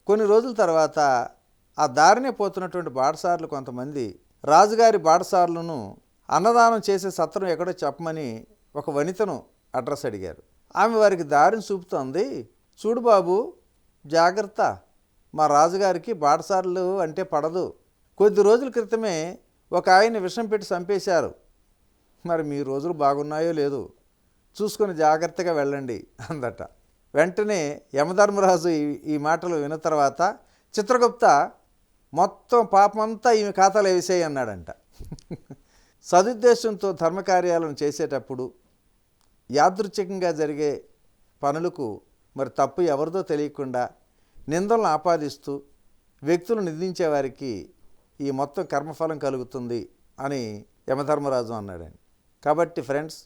కొన్ని రోజుల తర్వాత ఆ దారినే పోతున్నటువంటి బాటసారులు కొంతమంది రాజుగారి బాటసారులను అన్నదానం చేసే సత్రం ఎక్కడో చెప్పమని ఒక వనితను అడ్రస్ అడిగారు. ఆమె వారికి దారిని చూపుతోంది. చూడు బాబు, జాగ్రత్త, మా రాజుగారికి బాటసారులు అంటే పడదు. కొద్ది రోజుల క్రితమే ఒక ఆయన విషం పెట్టి చంపేశారు. మరి మీ రోజులు బాగున్నాయో లేదో చూసుకొని జాగ్రత్తగా వెళ్ళండి అందట. వెంటనే యమధర్మరాజు ఈ మాటలు విన్న తర్వాత చిత్రగుప్త మొత్తం పాపమంతా ఈమె ఖాతాలో వేసేయి అన్నాడంట. సదుద్దేశంతో ధర్మకార్యాలను చేసేటప్పుడు యాదృచ్ఛికంగా జరిగే పనులకు మరి తప్పు ఎవరిదో తెలియకుండా నిందలను ఆపాదిస్తూ వ్యక్తులు నిందించే వారికి ఈ మొత్తం కర్మఫలం కలుగుతుంది అని యమధర్మరాజు అన్నాడండి. కాబట్టి ఫ్రెండ్స్,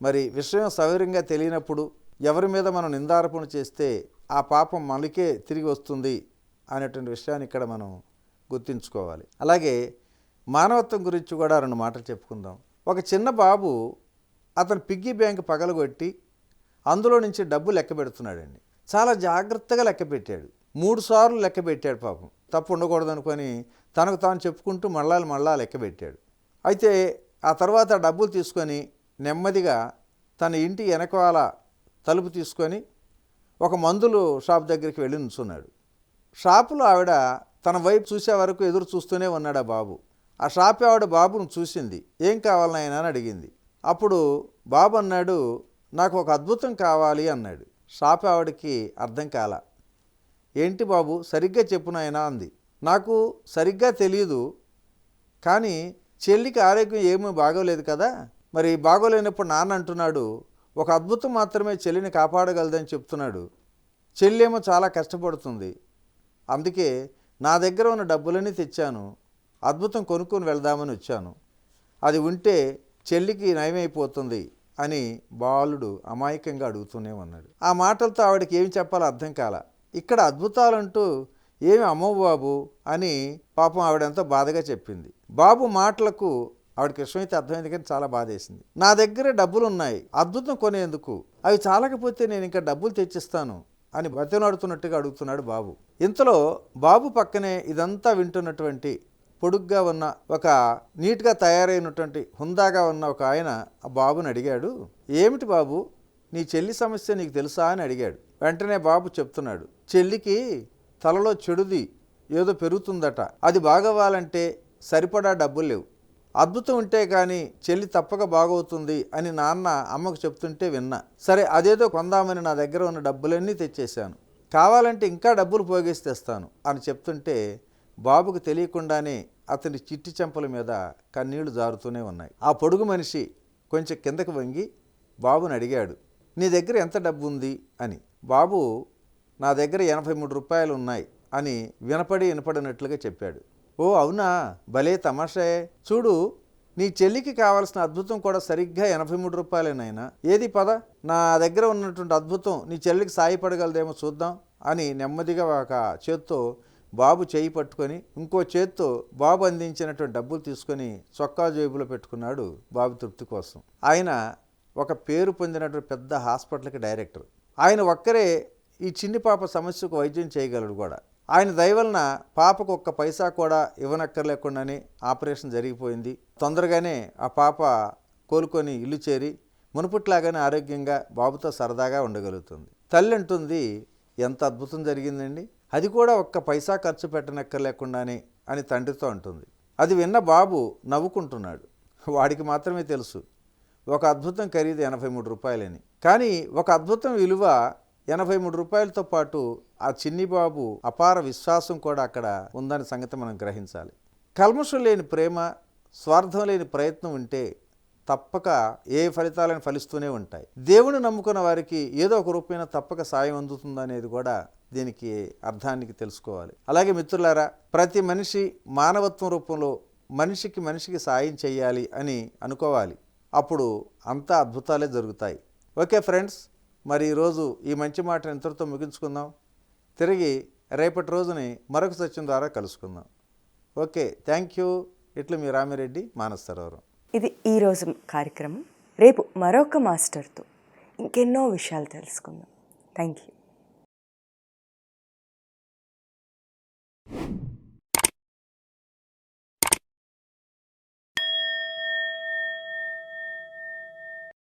మరి విషయం సౌకర్యంగా తెలియనప్పుడు ఎవరి మీద మనం నిందారోపణ చేస్తే ఆ పాపం మనకే తిరిగి వస్తుంది అనేటువంటి విషయాన్ని ఇక్కడ మనం గుర్తుంచుకోవాలి. అలాగే మానవత్వం గురించి కూడా 2 మాటలు చెప్పుకుందాం. ఒక చిన్న బాబు అతను పిగ్గీ బ్యాంక్ పగలగొట్టి అందులో నుంచి డబ్బు లెక్క పెడుతున్నాడండి. చాలా జాగ్రత్తగా లెక్క పెట్టాడు. 3 సార్లు లెక్క పెట్టాడు. పాపం తప్పు ఉండకూడదు అనుకొని తనకు తాను చెప్పుకుంటూ మళ్ళా లెక్క పెట్టాడు. అయితే ఆ తర్వాత డబ్బులు తీసుకొని నెమ్మదిగా తన ఇంటి వెనకాల తలుపు తీసుకొని ఒక మందులు షాప్ దగ్గరికి వెళ్ళి నిల్చున్నాడు. షాపులో ఆవిడ తన వైపు చూసే వరకు ఎదురు చూస్తూనే ఉన్నాడు ఆ బాబు. ఆ షాప్ ఆవిడ బాబును చూసింది. ఏం కావాలనైనా అని అడిగింది. అప్పుడు బాబు అన్నాడు, నాకు ఒక అద్భుతం కావాలి అన్నాడు. షాప్ ఆవిడకి అర్థం కాల. ఏంటి బాబు, సరిగ్గా చెప్పు నాయనా అంది. నాకు సరిగ్గా తెలియదు, కానీ చెల్లికి ఆరోగ్యం ఏమీ బాగోలేదు కదా, మరి బాగోలేనప్పుడు నాన్న అంటున్నాడు ఒక అద్భుతం మాత్రమే చెల్లిని కాపాడగలదని చెప్తున్నాడు. చెల్లేమో చాలా కష్టపడుతుంది, అందుకే నా దగ్గర ఉన్న డబ్బులన్నీ తెచ్చాను, అద్భుతం కొనుక్కొని వెళ్దామని వచ్చాను, అది ఉంటే చెల్లికి నయమైపోతుంది అని బాలుడు అమాయకంగా అడుగుతూనే ఉన్నాడు. ఆ మాటలతో ఆవిడకి ఏమి చెప్పాలో అర్థం కాల. ఇక్కడ అద్భుతాలంటూ ఏమి అమ్మవు బాబు అని పాపం ఆవిడెంతో బాధగా చెప్పింది. బాబు మాటలకు ఆవిడకి విషయమైతే అర్థమైంది, కానీ చాలా బాధేసింది. నా దగ్గర డబ్బులు ఉన్నాయి, అద్భుతం కొనేందుకు, అవి చాలకపోతే నేను ఇంకా డబ్బులు తెచ్చిస్తాను అని బతిలాడుతున్నట్టుగా అడుగుతున్నాడు బాబు. ఇంతలో బాబు పక్కనే ఇదంతా వింటున్నటువంటి పొడుగ్గా ఉన్న ఒక నీట్గా తయారైనటువంటి హుందాగా ఉన్న ఒక ఆయన ఆ బాబుని అడిగాడు, ఏమిటి బాబు, నీ చెల్లి సమస్య నీకు తెలుసా అని అడిగాడు. వెంటనే బాబు చెప్తున్నాడు, చెల్లికి తలలో చెడుది ఏదో పెరుగుతుందట, అది బాగవ్వాలంటే సరిపడా డబ్బులు లేవు, అద్భుతం ఉంటే కానీ చెల్లి తప్పక బాగవుతుంది అని నాన్న అమ్మకు చెప్తుంటే విన్నా. సరే అదేదో కొందామని నా దగ్గర ఉన్న డబ్బులన్నీ తెచ్చేశాను, కావాలంటే ఇంకా డబ్బులు పోగేసి తెస్తాను అని చెప్తుంటే బాబుకు తెలియకుండానే అతని చిట్టి చెంపల మీద కన్నీళ్లు జారుతూనే ఉన్నాయి. ఆ పొడుగు మనిషి కొంచెం కిందకు వంగి బాబుని అడిగాడు, నీ దగ్గర ఎంత డబ్బు ఉంది అని. బాబు నా దగ్గర 83 రూపాయలు ఉన్నాయి అని వినపడినట్లుగా చెప్పాడు. ఓ అవునా, భలే తమాషాయే. చూడు, నీ చెల్లికి కావాల్సిన అద్భుతం కూడా సరిగ్గా 83 రూపాయలేనైనా. ఏది పద, నా దగ్గర ఉన్నటువంటి అద్భుతం నీ చెల్లికి సాయపడగలదేమో చూద్దాం అని నెమ్మదిగా ఒక చేత్తో బాబు చేయి పట్టుకొని ఇంకో చేత్తో బాబు అందించినటువంటి డబ్బులు తీసుకొని చొక్కా జేబులో పెట్టుకున్నాడు బాబు తృప్తి కోసం. ఆయన ఒక పేరు పొందినటువంటి పెద్ద హాస్పిటల్కి డైరెక్టర్. ఆయన ఒక్కరే ఈ చిన్ని పాప సమస్యకు వైద్యం చేయగలడు కూడా. ఆయన దయవలన పాపకు ఒక్క పైసా కూడా ఇవ్వనక్కర్లేకుండానే ఆపరేషన్ జరిగిపోయింది. తొందరగానే ఆ పాప కోలుకొని ఇల్లు చేరి మునుపుట్లాగానే ఆరోగ్యంగా బాబుతో సరదాగా ఉండగలుగుతుంది. తల్లి అంటుంది, ఎంత అద్భుతం జరిగిందండి, అది కూడా ఒక్క పైసా ఖర్చు పెట్టనక్కర్లేకుండానే అని తండ్రితో అంటుంది. అది విన్న బాబు నవ్వుకుంటున్నాడు. వాడికి మాత్రమే తెలుసు ఒక అద్భుతం ఖరీదు 83 రూపాయలని. కానీ ఒక అద్భుతం విలువ 83 రూపాయలతో పాటు ఆ చిన్ని బాబు అపార విశ్వాసం కూడా అక్కడ ఉందని సంగతి మనం గ్రహించాలి. కల్మషం లేని ప్రేమ, స్వార్థం లేని ప్రయత్నం ఉంటే తప్పక ఏ ఫలితాలను ఫలిస్తూనే ఉంటాయి. దేవుని నమ్ముకున్న వారికి ఏదో ఒక రూపమైన తప్పక సాయం అందుతుందనేది కూడా దీనికి అర్థానికి తెలుసుకోవాలి. అలాగే మిత్రులారా, ప్రతి మనిషి మానవత్వం రూపంలో మనిషికి సాయం చేయాలి అని అనుకోవాలి. అప్పుడు అంతా అద్భుతాలే జరుగుతాయి. ఓకే ఫ్రెండ్స్, మరి ఈరోజు ఈ మంచి మాటను ఇంతటితో ముగించుకుందాం. తిరిగి రేపటి రోజుని మరొక సత్యం ద్వారా కలుసుకుందాం. Okay, thank you. ఇట్లు మీ రామిరెడ్డి, మానసరోవరం. ఇది ఈరోజు కార్యక్రమం. రేపు మరొక మాస్టర్తో ఇంకెన్నో విషయాలు తెలుసుకుందాం. Thank you.